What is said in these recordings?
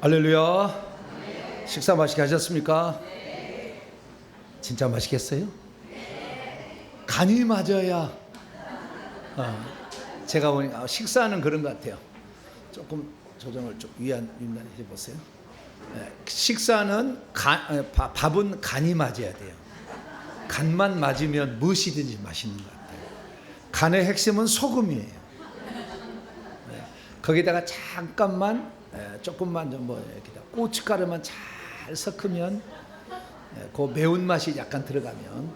할렐루야. 식사 맛있게 하셨습니까? 진짜 맛있겠어요? 간이 맞아야. 제가 보니까 식사는 그런 것 같아요. 조금 조정을 좀 위안해 보세요. 식사는 밥은 간이 맞아야 돼요. 간만 맞으면 무엇이든지 맛있는 것 같아요. 간의 핵심은 소금이에요. 거기다가 잠깐만 조금만 좀 여기다 고춧가루만 잘 섞으면 그 매운맛이 약간 들어가면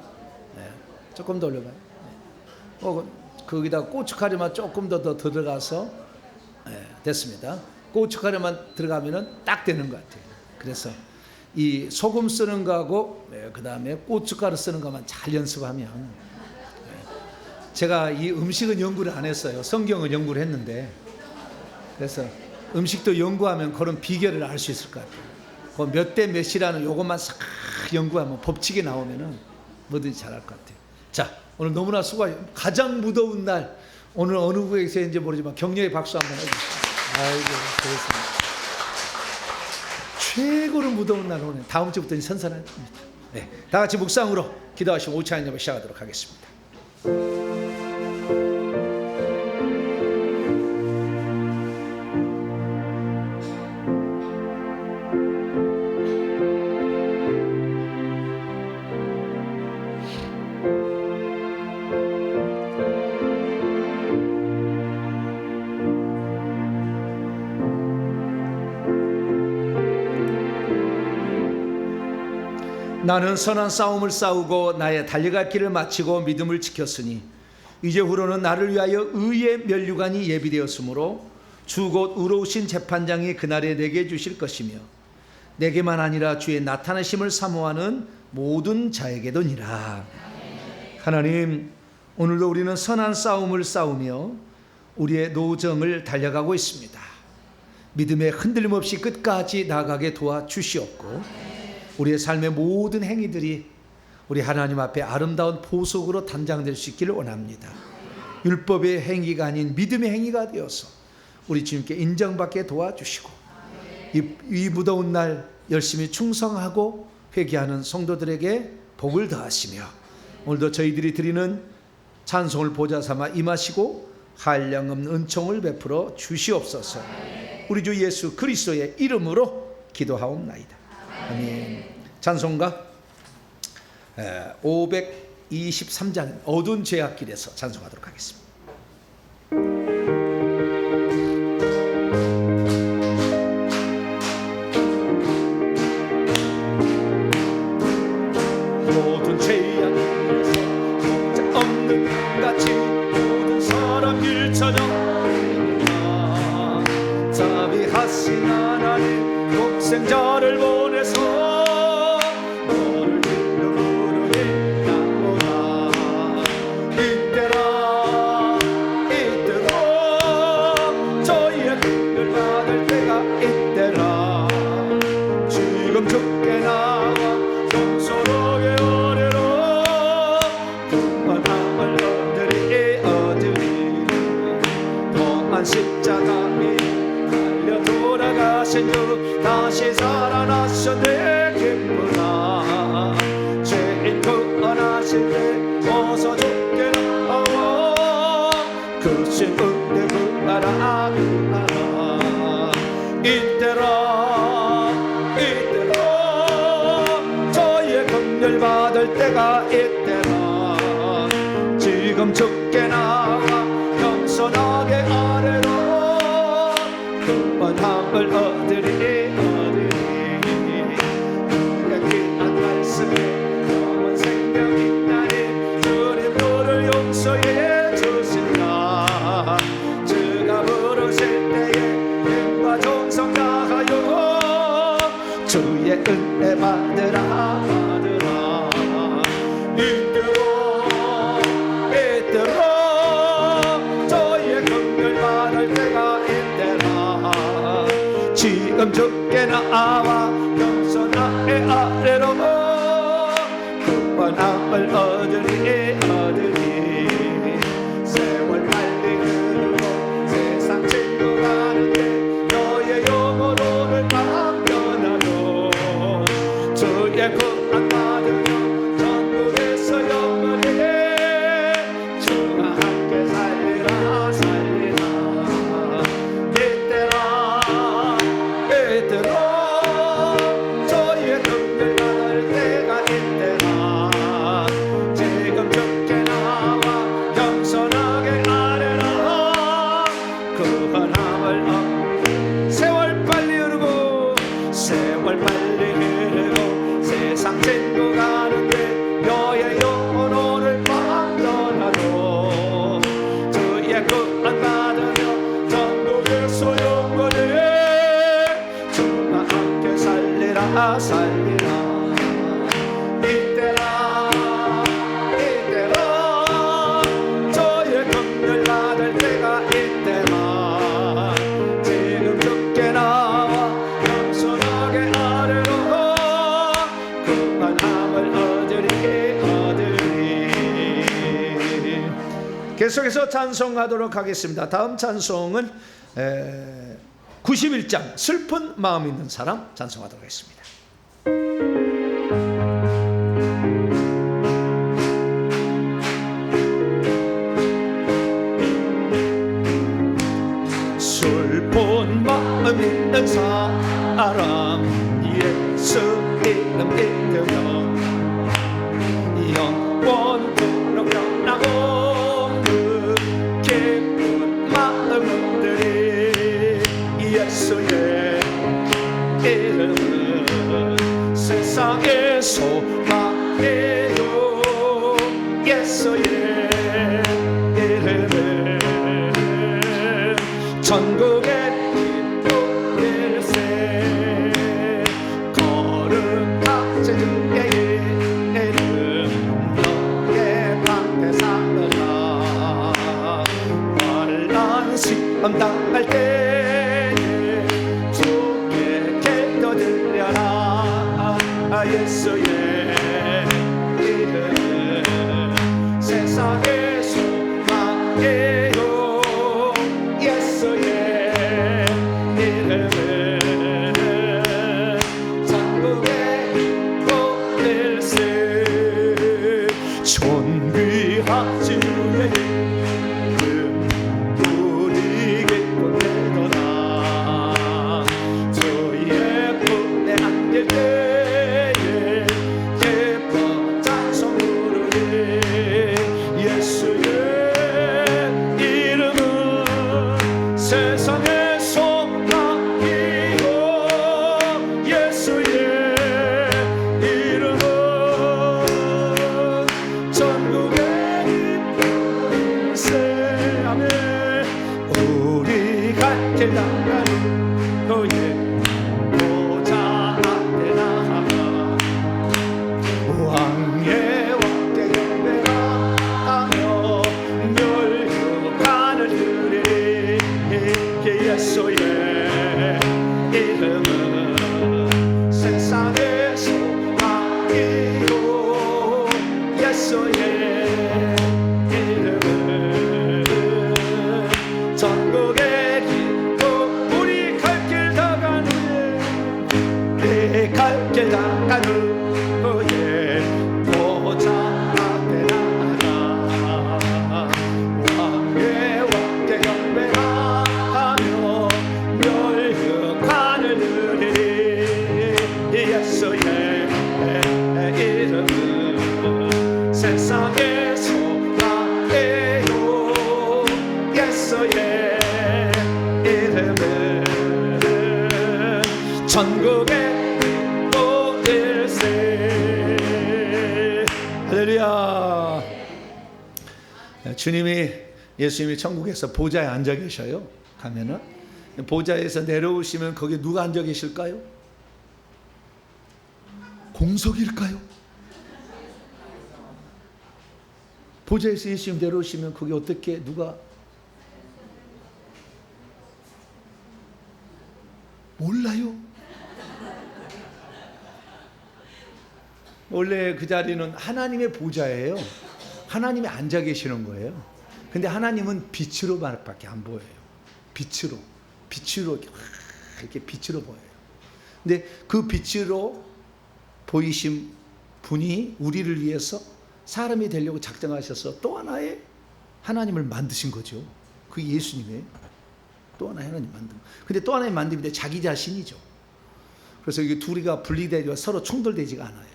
조금 더 올려봐요. 거기다가 고춧가루만 조금 더 들어가서 됐습니다. 고춧가루만 들어가면 딱 되는 것 같아요. 그래서 이 소금 쓰는 거하고 그 다음에 고춧가루 쓰는 것만 잘 연습하면 제가 이 음식은 연구를 안 했어요. 성경은 연구를 했는데 그래서 음식도 연구하면 그런 비결을 알 수 있을 것 같아요. 그 몇 대 몇이라는 요것만 싹 연구하면 법칙이 나오면은 뭐든지 잘할 것 같아요. 자, 오늘 너무나 수고하셨어요. 가장 무더운 날, 오늘 어느 구에서인지 모르지만 격려의 박수 한번 해주세요. 아이고, 그렇습니다. 최고로 무더운 날 오늘 다음 주부터는 선선한 겁니다. 네, 다 같이 묵상으로 기도하시고 오찬 예배 시작하도록 하겠습니다. 나는 선한 싸움을 싸우고 나의 달려갈 길을 마치고 믿음을 지켰으니 이제 후로는 나를 위하여 의의 면류관이 예비되었으므로 주 곧 의로우신 재판장이 그날에 내게 주실 것이며 내게만 아니라 주의 나타나심을 사모하는 모든 자에게도니라. 하나님, 오늘도 우리는 선한 싸움을 싸우며 우리의 노정을 달려가고 있습니다. 믿음에 흔들림 없이 끝까지 나아가게 도와주시옵고 우리의 삶의 모든 행위들이 우리 하나님 앞에 아름다운 보석으로 단장될 수 있기를 원합니다. 율법의 행위가 아닌 믿음의 행위가 되어서 우리 주님께 인정받게 도와주시고 이 무더운 날 열심히 충성하고 회개하는 성도들에게 복을 더하시며 오늘도 저희들이 드리는 찬송을 보좌 삼아 임하시고 한량없는 은총을 베풀어 주시옵소서. 우리 주 예수 그리스도의 이름으로 기도하옵나이다. 아멘. 찬송가 523장 어두운 죄악길에서 찬송하도록 하겠습니다. 모든 죄악길에서 목자 없는 같이 모든 사람 길쳐져 자비하신 하나님 독생자를 보내서 십자가에 달려 돌아가신 주 다시 살아나셨네. 기쁘다. 죄인 구원하실 때 어서 죽게 나와 그 신 은혜 구하라 구하라. 이때라 저의 긍휼 받을 때가 이때라. 지금 죽게 나와 겸손하게 아래로 구원함을 얻으리 그의 귀한 말씀에 영원 생명이 있나니 주님 너를 용서해 주신다. 주가 부르실 때에 힘과 정성 다하여 주의 은혜 받으라 지금 죽게 나와 겸손하게 아래로 구원함을 얻으리 세월 빨리 흐르고 세상 친구 가는데 너의 영혼을 봐 살리라. 이때라 저의 긍휼 받을 때가 이때라. 지금 죽게 나와 겸손하게 아뢰고 그만함을 얻으리. 계속해서 찬송하도록 하겠습니다. 다음 찬송은 91장 슬픈 마음 있는 사람 찬송하도록 하겠습니다. 슬픈 마음 있는 사람 예수 이름 믿으면 영원토록 변하고 그 기쁜 마음들이 예수의 이름은 세상의 소망이요. 예수의 이름은 천국의 기쁨일세. 거룩한 주의 이름 너의 방에 삼으라. 환난 시험 당할 때에 주께 기도드려라. 예수의 이름 세상의 소망이요. 예수의 이름은 천국의 기쁨일세. 존귀하신 주의 이름 우리 기쁨 되도다. 주의 품에 안길 때에 기뻐 찬송 부르리. 예수의 이름은 세상의 소망이요. 예수의 이름은 천국의 기쁨일세. 아멘. 우리 갈 길 나가는 너의 보좌 앞에 나아가 왕의 왕께 경배하며 멸류관을 드리리. 예수의 이름은 세상의 소망이요. 예수의 이름은 천국의 기쁨. 우리 갈 길 나가는 우리 갈 길 나가는 그의 보좌 앞에 나아가 왕의 왕께 경배하며 멸류관을 드리리. 예수의 이름은 세상의 소망이요. 예수의 이름은 천국의 기쁨일세. 할렐루야. 예수님이 천국에서 보좌에 앉아 계셔요. 가면은 보좌에서 내려오시면 거기 누가 앉아 계실까요? 공석일까요? 보좌에서 예수님 내려오시면 거기 어떻게 누가 몰라요? 원래 그 자리는 하나님의 보좌예요. 하나님이 앉아 계시는 거예요. 근데 하나님은 빛으로 밖에 안 보여요. 빛으로 이렇게 빛으로 보여요. 근데 그 빛으로 보이신 분이 우리를 위해서 사람이 되려고 작정하셔서 또 하나의 하나님을 만드신 거죠. 그게 예수님이에요. 또 하나의 하나님 만든. 근데 또 하나의 만듦인데 자기 자신이죠. 그래서 이게 둘이가 분리되지가 서로 충돌되지가 않아요.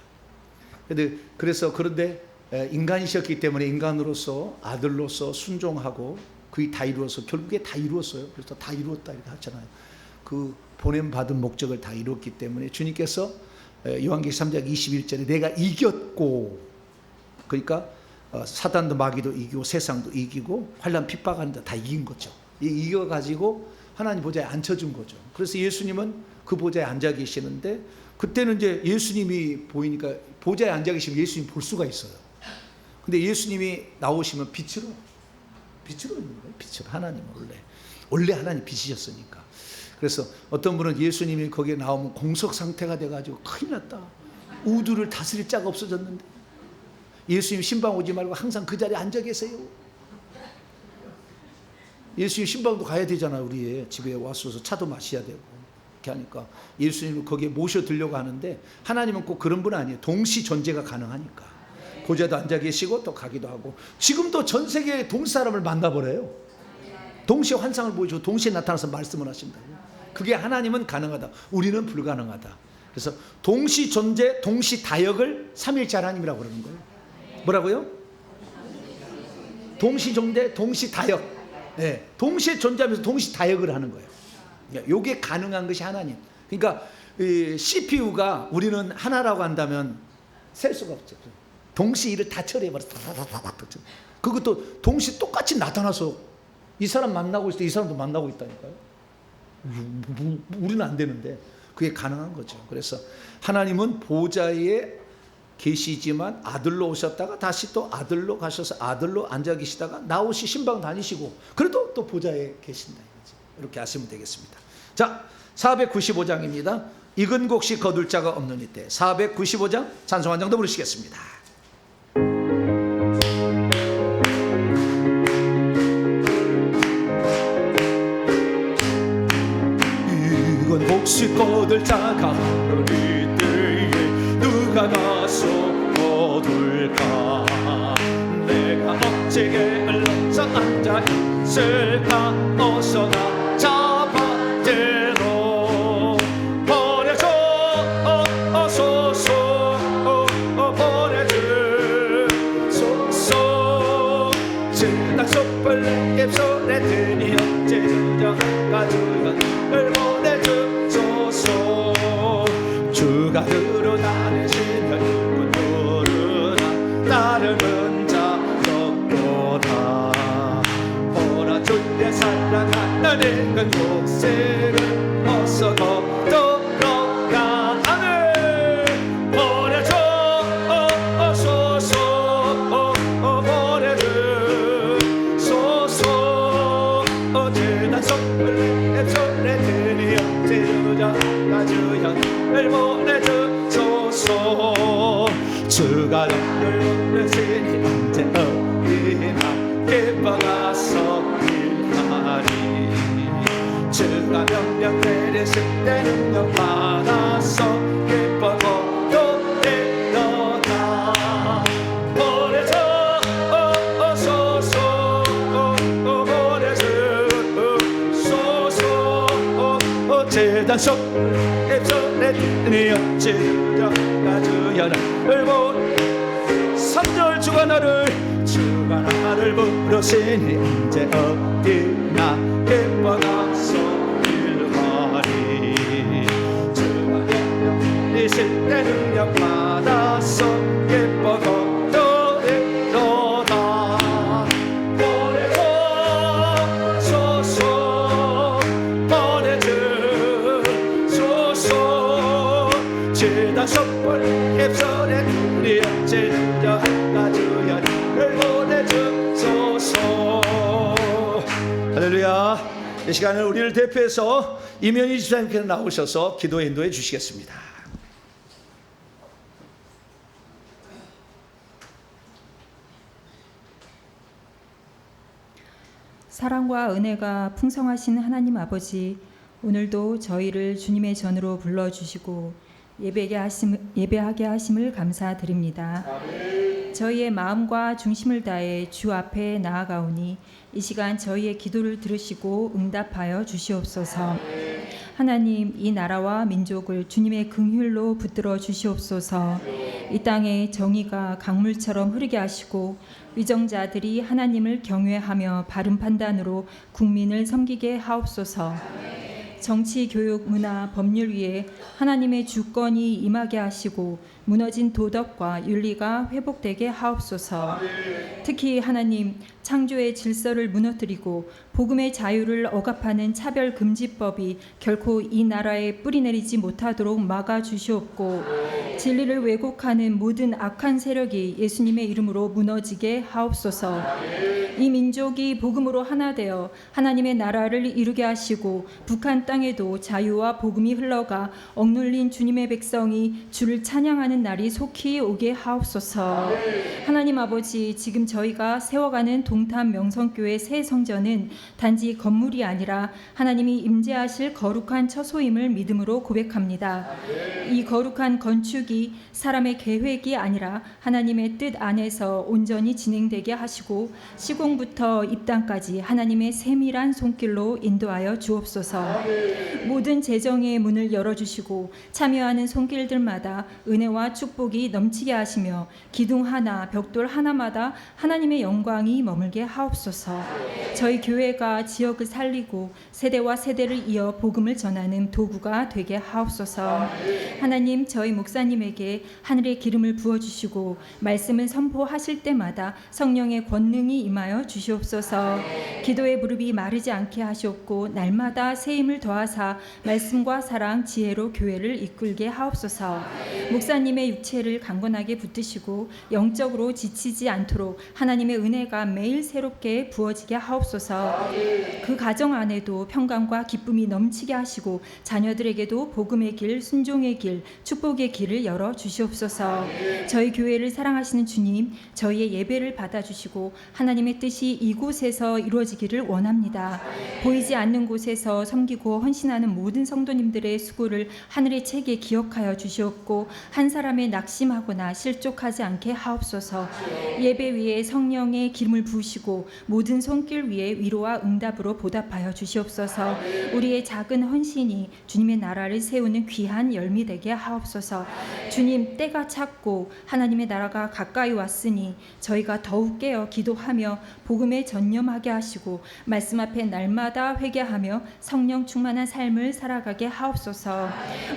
그런데 인간이셨기 때문에 인간으로서 아들로서 순종하고 그게 다 이루어서 결국에 다 이루었어요. 그래서 다 이루었다 이렇게 하잖아요. 그 보냄 받은 목적을 다 이뤘기 때문에 주님께서 요한계시록 3장 21절에 내가 이겼고, 그러니까 사단도 마귀도 이기고 세상도 이기고 환난 핍박하는 데 다 이긴 거죠. 이겨가지고 하나님 보좌에 앉혀준 거죠. 그래서 예수님은 그 보좌에 앉아 계시는데 그때는 이제 예수님이 보이니까 보좌에 앉아 계시면 예수님 볼 수가 있어요. 근데 예수님이 나오시면 빛으로 있는 거예요. 빛으로. 하나님 원래 하나님 빛이셨으니까. 그래서 어떤 분은 예수님이 거기에 나오면 공석 상태가 돼가지고 큰일 났다. 우두를 다스릴 자가 없어졌는데 예수님 신방 오지 말고 항상 그 자리에 앉아 계세요. 예수님 신방도 가야 되잖아요. 우리 집에 와서 차도 마셔야 되고 이렇게 하니까 예수님을 거기에 모셔들려고 하는데 하나님은 꼭 그런 분 아니에요. 동시 존재가 가능하니까 보좌도 앉아 계시고 또 가기도 하고 지금도 전 세계의 동시 사람을 만나버려요. 동시에 환상을 보여주고 동시에 나타나서 말씀을 하신다고. 그게 하나님은 가능하다. 우리는 불가능하다. 그래서 동시 존재, 동시 다역을 삼위일체 하나님이라고 그러는 거예요. 뭐라고요? 동시 존재, 동시 다역. 네, 동시에 존재하면서 동시 다역을 하는 거예요. 이게 가능한 것이 하나님. 그러니까 CPU가 우리는 하나라고 한다면 셀 수가 없죠. 동시 일을 다 처리해버려서 그것도 동시 똑같이 나타나서 이 사람 만나고 있을 때 이 사람도 만나고 있다니까요. 우리는 안 되는데 그게 가능한 거죠. 그래서 하나님은 보좌에 계시지만 아들로 오셨다가 다시 또 아들로 가셔서 아들로 앉아 계시다가 나오시 신방 다니시고 그래도 또 보좌에 계신다. 이렇게 아시면 되겠습니다. 자, 495장입니다. 익은 곡식 거둘 자가 없는 이때 495장 찬송 한 장도 부르시겠습니다. 익은 곡식 거둘 자가 없는 이때에 누가 가서 거둘까? 내가 어찌게 흘러서 앉아 있을까? 어서 나 잡아대로 보내줘 어소서 보내주소서 지난 촛불 내 입술에 드니 어째 가주연을 보내주소서 주가 드러나시면 일꾼 누르나 나를 은자 없도다 보라 주의 사랑하는 익은 곡식을 어서 거두러 가네 보내줘 어소서 보내주소서 지난 촛불 입술에 드니 어째 가주연을 보내주소서 주가 너를 보내시니 언제 어디나 기뻐가서 일하리 주가 명령 내리실 때 능력 받아서 기뻐고 또 일어나 보내줘 어소서 보내주소서 재단 속 입술에 드니 어찌 가주연을 보내 3절 주가 나를 부르시니 언제 어디나 기뻐가서 일하리 주가 명령 내리실 때 능력 받아서 기뻐고 또 일어나 보내주소서 보내주소서 지난 촛불 입술에 우리 어찌 가주연을 보내주소서. 할렐루야. 이 시간을 우리를 대표해서 이면희 집사님께서 나오셔서 기도 인도해 주시겠습니다. 사랑과 은혜가 풍성하신 하나님 아버지, 오늘도 저희를 주님의 전으로 불러주시고 예배하게 하심을 감사드립니다. 저희의 마음과 중심을 다해 주 앞에 나아가오니 이 시간 저희의 기도를 들으시고 응답하여 주시옵소서. 하나님, 이 나라와 민족을 주님의 긍휼로 붙들어 주시옵소서. 이 땅에 정의가 강물처럼 흐르게 하시고 위정자들이 하나님을 경외하며 바른 판단으로 국민을 섬기게 하옵소서. 정치, 교육, 문화, 법률 위에 하나님의 주권이 임하게 하시고 무너진 도덕과 윤리가 회복되게 하옵소서. 특히 하나님, 창조의 질서를 무너뜨리고 복음의 자유를 억압하는 차별금지법이 결코 이 나라에 뿌리내리지 못하도록 막아주시옵고, 진리를 왜곡하는 모든 악한 세력이 예수님의 이름으로 무너지게 하옵소서. 이 민족이 복음으로 하나 되어 하나님의 나라를 이루게 하시고 북한 땅에도 자유와 복음이 흘러가 억눌린 주님의 백성이 주를 찬양하는 날이 속히 오게 하옵소서. 하나님 아버지, 지금 저희가 세워가는 동탄 명성교회 새 성전은 단지 건물이 아니라 하나님이 임재하실 거룩한 처소임을 믿음으로 고백합니다. 이 거룩한 건축이 사람의 계획이 아니라 하나님의 뜻 안에서 온전히 진행되게 하시고 시공부터 입당까지 하나님의 세밀한 손길로 인도하여 주옵소서. 모든 재정의 문을 열어주시고 참여하는 손길들마다 은혜와 축복이 넘치게 하시며 기둥 하나, 벽돌 하나마다 하나님의 영광이 머물게 하옵소서. 저희 교회가 지역을 살리고 세대와 세대를 이어 복음을 전하는 도구가 되게 하옵소서. 하나님, 저희 목사님에게 하늘의 기름을 부어주시고 말씀을 선포하실 때마다 성령의 권능이 임하여 주시옵소서. 기도의 무릎이 마르지 않게 하시옵고 날마다 새 힘을 더하사 말씀과 사랑, 지혜로 교회를 이끌게 하옵소서. 목사님의 육체를 강건하게 붙드시고 영적으로 지치지 않도록 하나님의 은혜가 매일 새롭게 부어지게 하옵소서. 그 가정 안에도 평강과 기쁨이 넘치게 하시고 자녀들에게도 복음의 길, 순종의 길, 축복의 길을 열어 주시옵소서. 저희 교회를 사랑하시는 주님, 저희의 예배를 받아주시고 하나님의 뜻이 이곳에서 이루어지기를 원합니다. 보이지 않는 곳에서 섬기고 헌신하는 모든 성도님들의 수고를 하늘의 책에 기억하여 주시옵고 한 사람의 낙심하거나 실족하지 않게 하옵소서. 예배 위에 성령의 기름을 부으시고 모든 손길 위에 위로와 응답으로 보답하여 주시옵소서. 우리의 작은 헌신이 주님의 나라를 세우는 귀한 열매 되게 하옵소서. 주님, 때가 찼고 하나님의 나라가 가까이 왔으니 저희가 더욱 깨어 기도하며 복음에 전념하게 하시고 말씀 앞에 날마다 회개하며 성령 충만한 삶을 살아가게 하옵소서.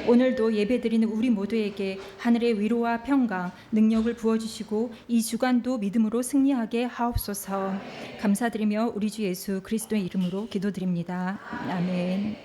오늘도 예배드리는 우리 모두에게 하늘의 위로와 평강, 능력을 부어주시고 이 주간도 믿음으로 승리하게 하옵소서. 감사드리며 우리 주 예수 그리스도의 이름으로 기도드립니다. 아멘.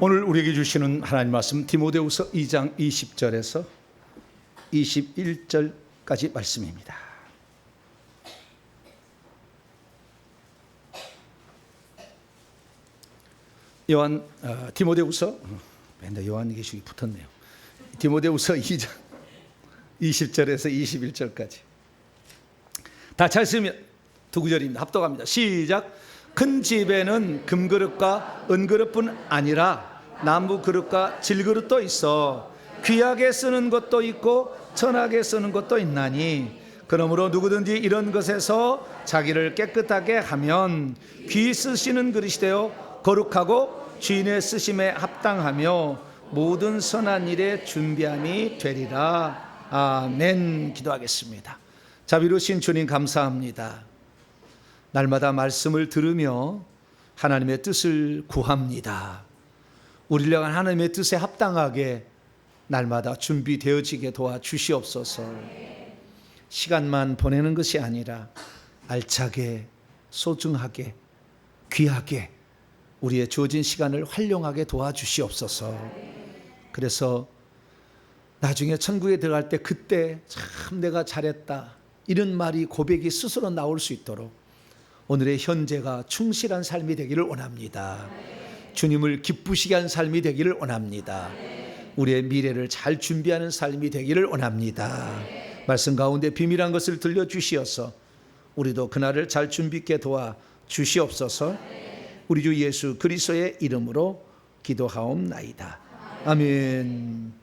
오늘 우리에게 주시는 하나님 말씀 디모데후서 2장 20절에서 21절까지 말씀입니다. 디모데후서 맨날 요한 계시록이 붙었네요. 디모데후서 2장 20절에서 21절까지 다 잘 쓰면 두 구절입니다. 합독합니다. 시작. 큰 집에는 금그릇과 은그릇뿐 아니라 나무 그릇과 질그릇도 있어 귀하게 쓰는 것도 있고 천하게 쓰는 것도 있나니 그러므로 누구든지 이런 것에서 자기를 깨끗하게 하면 귀 쓰시는 그릇이 되어 거룩하고 주인의 쓰심에 합당하며 모든 선한 일에 준비함이 되리라. 아멘. 기도하겠습니다. 자비로우신 주님, 감사합니다. 날마다 말씀을 들으며 하나님의 뜻을 구합니다. 우리를 향한 하나님의 뜻에 합당하게 날마다 준비되어지게 도와주시옵소서. 시간만 보내는 것이 아니라 알차게, 소중하게, 귀하게 우리의 주어진 시간을 활용하게 도와주시옵소서. 그래서 나중에 천국에 들어갈 때 그때 참 내가 잘했다 이런 말이, 고백이 스스로 나올 수 있도록 오늘의 현재가 충실한 삶이 되기를 원합니다. 주님을 기쁘시게 하는 삶이 되기를 원합니다. 우리의 미래를 잘 준비하는 삶이 되기를 원합니다. 말씀 가운데 비밀한 것을 들려주시어서 우리도 그날을 잘 준비 있게 도와 주시옵소서. 우리 주 예수 그리스도의 이름으로 기도하옵나이다. 아멘.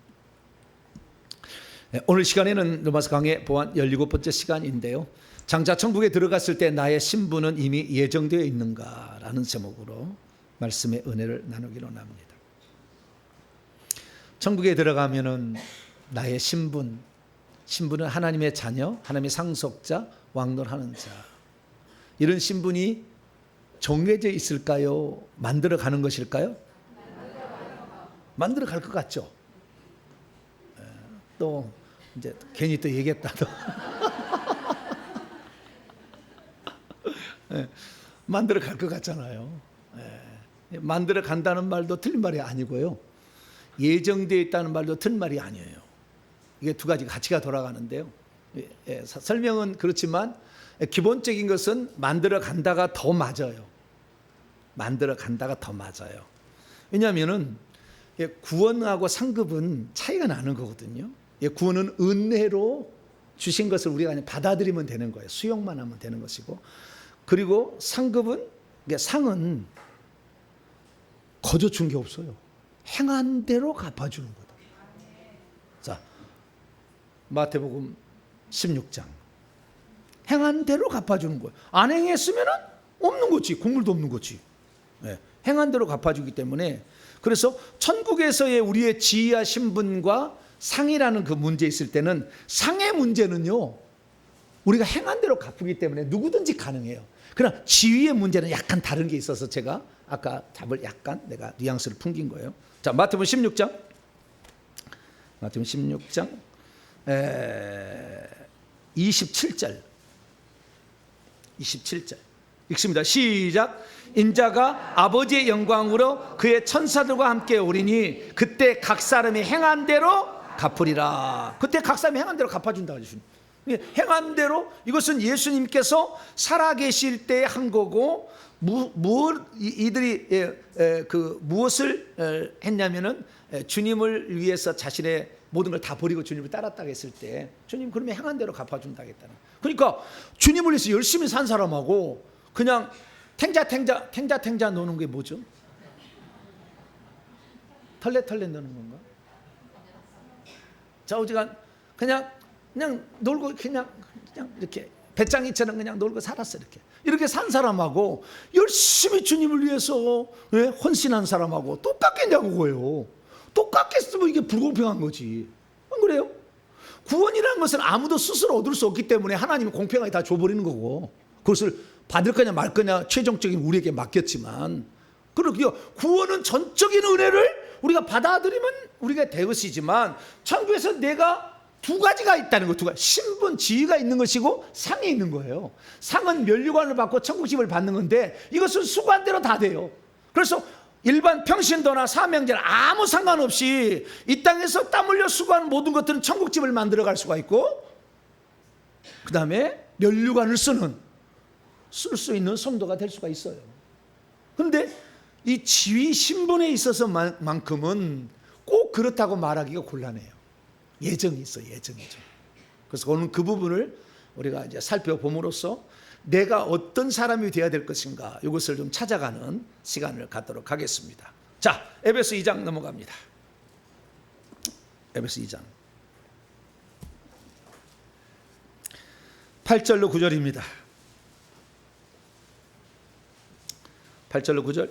오늘 시간에는 로마서 강해 보안 17번째 시간인데요. 장차 천국에 들어갔을 때 나의 신분은 이미 예정되어 있는가라는 제목으로 말씀의 은혜를 나누기로 합니다. 천국에 들어가면은 나의 신분은 하나님의 자녀, 하나님의 상속자, 왕노하는 자. 이런 신분이 정해져 있을까요? 만들어 가는 것일까요? 만들어 갈 것 같죠? 또 이제 괜히 또 얘기했다. 만들어 갈 것 같잖아요. 만들어 간다는 말도 틀린 말이 아니고요. 예정되어 있다는 말도 틀린 말이 아니에요. 이게 두 가지 가치가 돌아가는데요. 설명은 그렇지만 기본적인 것은 만들어 간다가 더 맞아요. 만들어 간다가 더 맞아요. 왜냐하면은 구원하고 상급은 차이가 나는 거거든요. 구원은 은혜로 주신 것을 우리가 그냥 받아들이면 되는 거예요. 수용만 하면 되는 것이고, 그리고 상급은, 상은 거저 준 게 없어요. 행한 대로 갚아주는 거다. 자, 마태복음 16장. 행한 대로 갚아주는 거예요. 안 행했으면은 없는 거지. 국물도 없는 거지. 행한 대로 갚아주기 때문에, 그래서 천국에서의 우리의 지위와 신분과 상이라는 그 문제 있을 때는, 상의 문제는요, 우리가 행한 대로 갚기 때문에 누구든지 가능해요. 그러나 지위의 문제는 약간 다른 게 있어서 제가 아까 답을 약간 내가 뉘앙스를 풍긴 거예요. 자, 마태복음 16장 27절 읽습니다. 시작. 인자가 아버지의 영광으로 그의 천사들과 함께 오리니 그때 각 사람이 행한 대로 갚으리라. 그때 각 사람이 행한 대로 갚아준다. 행한 대로, 이것은 예수님께서 살아계실 때 한 거고, 이들이 무엇을 했냐면은 주님을 위해서 자신의 모든 걸 다 버리고 주님을 따랐다고 했을 때, 주님 그러면 행한 대로 갚아준다 했다는. 그러니까 주님을 위해서 열심히 산 사람하고 그냥 탱자 노는 게 뭐죠? 털레 노는 건가? 좌우지간 그냥 놀고 그냥 이렇게 배짱이처럼 그냥 놀고 살았어. 이렇게 산 사람하고 열심히 주님을 위해서 헌신한 사람하고 똑같겠냐고 그거예요. 똑같겠으면 이게 불공평한 거지. 안 그래요? 구원이라는 것은 아무도 스스로 얻을 수 없기 때문에 하나님이 공평하게 다 줘버리는 거고, 그것을 받을 거냐 말 거냐 최종적인 우리에게 맡겼지만, 그리고 구원은 전적인 은혜를 우리가 받아들이면 우리가 될 것이지만, 천국에서 내가 두 가지가 있다는 거, 두 가지. 신분, 지위가 있는 것이고 상이 있는 거예요. 상은 면류관을 받고 천국집을 받는 건데, 이것은 수고한대로 다 돼요. 그래서 일반 평신도나 사명제나 아무 상관없이 이 땅에서 땀 흘려 수고하는 모든 것들은 천국집을 만들어 갈 수가 있고, 그 다음에 면류관을 쓸 수 있는 성도가 될 수가 있어요. 그런데 이 지위 신분에 있어서만큼은 꼭 그렇다고 말하기가 곤란해요. 예정이 있어요. 예정이죠. 그래서 오늘 그 부분을 우리가 이제 살펴봄으로써 내가 어떤 사람이 되어야 될 것인가, 이것을 좀 찾아가는 시간을 갖도록 하겠습니다. 자, 에베소 2장 넘어갑니다. 에베소 2장 8절로 9절입니다. 8절로 9절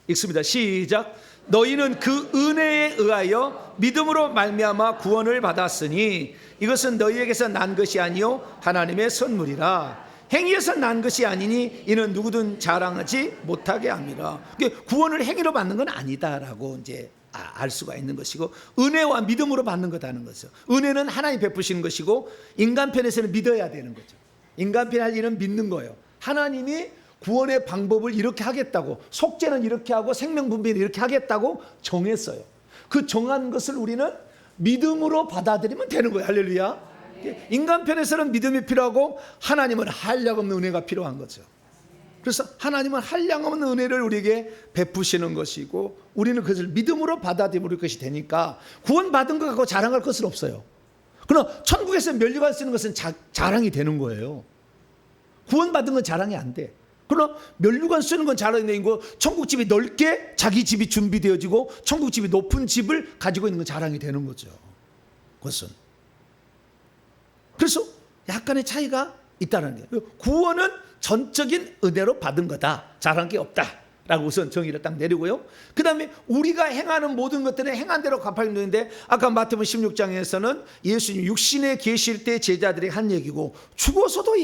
읽습니다. 시작. 너희는 그 은혜에 의하여 믿음으로 말미암아 구원을 받았으니 이것은 너희에게서 난 것이 아니요 하나님의 선물이라. 행위에서 난 것이 아니니 이는 누구든 자랑하지 못하게 함이라. 구원을 행위로 받는 건 아니다라고 이제 알 수가 있는 것이고, 은혜와 믿음으로 받는 거다는 거죠. 은혜는 하나님 베푸시는 것이고, 인간 편에서는 믿어야 되는 거죠. 인간 편에 할 일은 믿는 거예요. 하나님이 구원의 방법을 이렇게 하겠다고, 속죄는 이렇게 하고 생명분배는 이렇게 하겠다고 정했어요. 그 정한 것을 우리는 믿음으로 받아들이면 되는 거예요. 할렐루야. 인간 편에서는 믿음이 필요하고, 하나님은 한량없는 은혜가 필요한 거죠. 그래서 하나님은 한량없는 은혜를 우리에게 베푸시는 것이고, 우리는 그것을 믿음으로 받아들일 것이 되니까 구원받은 것 갖고 자랑할 것은 없어요. 그러나 천국에서 면류관 쓰는 것은 자랑이 되는 거예요. 구원받은 건 자랑이 안 돼. 그러나 면류관 쓰는 건 자랑이 되는 거고, 천국집이 넓게 자기 집이 준비되어지고 천국집이 높은 집을 가지고 있는 건 자랑이 되는 거죠. 그것은. 그래서 약간의 차이가 있다는 거예요. 구원은 전적인 은혜로 받은 거다. 자랑한 게 없다. 라고 우선 정의를 딱 내리고요. 그 다음에 우리가 행하는 모든 것들은 행한 대로 갚아주는데, 아까 마태복음 16장에서는 예수님 육신에 계실 때 제자들이 한 얘기고, 죽어서도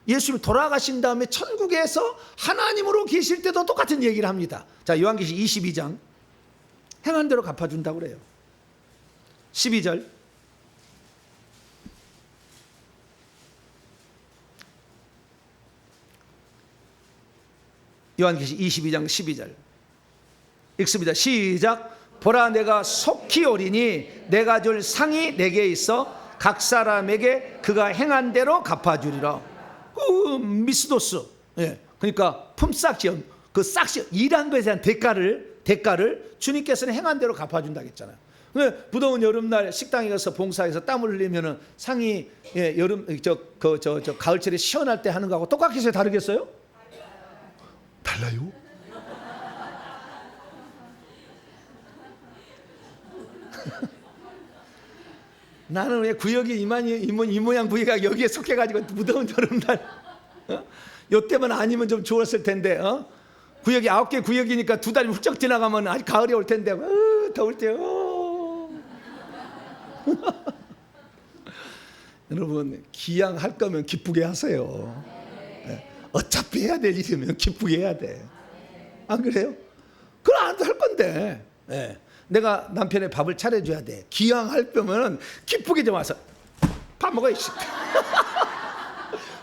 예수님 돌아가신 다음에 천국에서 하나님으로 계실 때도 똑같은 얘기를 합니다. 자, 요한계시록 22장 행한 대로 갚아준다고 그래요. 12절 요한계시록 22장 12절 읽습니다. 시작. 보라, 내가 속히 오리니 내가 줄 상이 내게 있어 각 사람에게 그가 행한 대로 갚아주리라. 미스도스, 예, 그러니까 품삯이요, 그 싹시 일한 것에 대한 대가를 주님께서는 행한 대로 갚아준다 했잖아요. 무더운 여름날 식당에 가서 봉사해서 땀을 흘리면은 상이, 예, 여름 가을철에 시원할 때 하는 거하고 똑같겠어요? 다르겠어요? 달라요? 나는 왜 구역이 이 모양 부위가 여기에 속해가지고 무더운 여름날, 요때만 아니면 좀 좋았을 텐데, 구역이 9개 구역이니까 2달이 훌쩍 지나가면 아직 가을이 올 텐데, 더울 때. 여러분, 기양할 거면 기쁘게 하세요. 어차피 해야 될 일이면 기쁘게 해야 돼. 안 그래요? 그럼 안 할 건데. 예. 내가 남편의 밥을 차려줘야 돼. 기양할 거면 기쁘게 좀 와서 밥 먹어.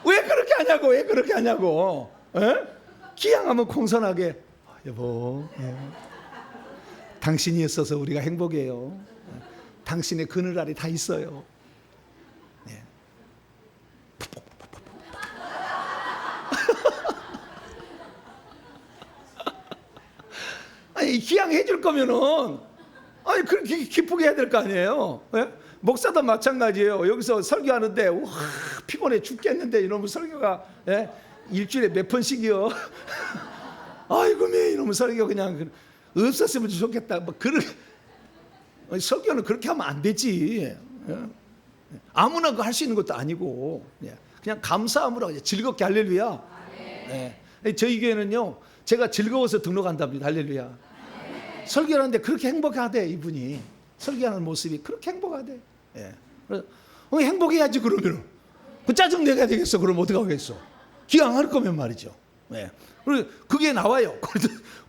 왜 그렇게 하냐고. 왜 그렇게 하냐고. 예? 기양하면 공손하게, 여보, 예, 당신이 있어서 우리가 행복해요. 당신의 그늘아래 다 있어요. 예. 아니, 기양해 줄 거면은, 아니, 그렇게 기쁘게 해야 될 거 아니에요. 예? 목사도 마찬가지예요. 여기서 설교하는데, 와, 피곤해 죽겠는데 이러면 설교가, 예? 일주일에 몇 번씩이요. 아이고, 이러면 설교 그냥 없었으면 좋겠다. 뭐 그런, 설교는 그렇게 하면 안 되지. 예? 아무나 할 수 있는 것도 아니고, 예. 그냥 감사함으로 즐겁게 할렐루야. 예. 저희 교회는요, 제가 즐거워서 등록한답니다. 할렐루야. 설교를 하는데 그렇게 행복하대. 이분이 설교하는 모습이 그렇게 행복하대. 예. 그래서 행복해야지. 그러면 그 짜증 내야 되겠어. 그럼 어떻게 하겠어? 기양할 거면 말이죠. 예. 그리고 그게 나와요.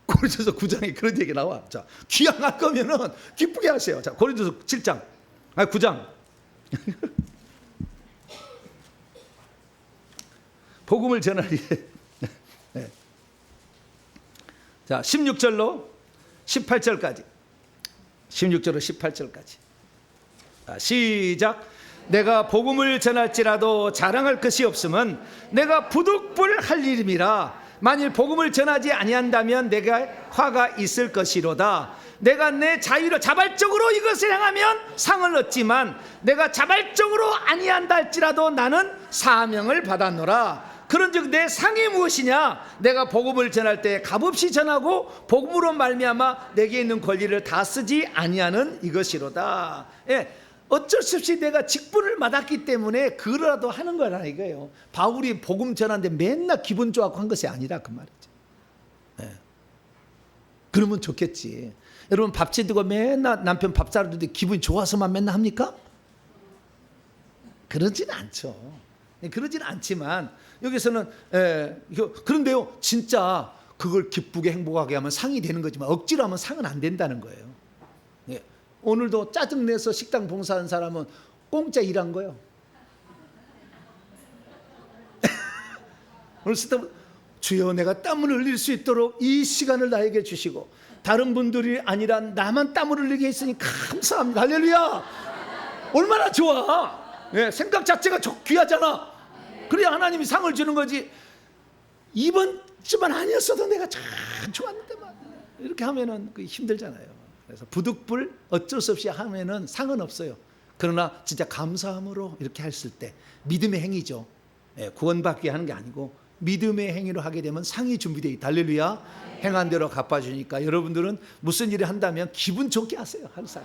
고린도서 9장에 그런 얘기 나와. 자, 기양할 거면은 기쁘게 하세요. 자, 고린도서 7장, 9장. 복음을 전하리. 네. 자, 16절로 18절까지. 16절로 18절까지. 시작. 내가 복음을 전할지라도 자랑할 것이 없으면 내가 부득불 할 일임이라. 만일 복음을 전하지 아니한다면 내가 화가 있을 것이로다. 내가 내 자유로 자발적으로 이것을 행하면 상을 얻지만 내가 자발적으로 아니한다 할지라도 나는 사명을 받았노라. 그런즉 내 상이 무엇이냐? 내가 복음을 전할 때 값없이 전하고 복음으로 말미암아 내게 있는 권리를 다 쓰지 아니하는 이것이로다. 예, 어쩔 수 없이 내가 직분을 맡았기 때문에 그라도 하는 거라 이거예요. 바울이 복음 전하는데 맨날 기분 좋아하고 한 것이 아니라 그 말이죠. 예. 그러면 좋겠지. 여러분, 밥 짓고 맨날 남편 밥 사주는데 기분이 좋아서만 맨날 합니까? 그러지는 않죠. 그러지는 않지만 여기서는, 그런데요, 진짜 그걸 기쁘게 행복하게 하면 상이 되는 거지만 억지로 하면 상은 안 된다는 거예요. 예. 오늘도 짜증내서 식당 봉사하는 사람은 공짜 일한 거예요. 오늘 주여, 내가 땀을 흘릴 수 있도록 이 시간을 나에게 주시고 다른 분들이 아니라 나만 땀을 흘리게 했으니 감사합니다. 할렐루야. 얼마나 좋아. 예, 생각 자체가 귀하잖아. 그래야 하나님이 상을 주는 거지. 이번 주만 아니었어도 내가 참 좋았는데 이렇게 하면은 힘들잖아요. 그래서 부득불 어쩔 수 없이 하면은 상은 없어요. 그러나 진짜 감사함으로 이렇게 했을 때 믿음의 행위죠. 구원받기 하는 게 아니고 믿음의 행위로 하게 되면 상이 준비되어 있다. 할렐루야. 행한 대로 갚아주니까 여러분들은 무슨 일을 한다면 기분 좋게 하세요. 항상.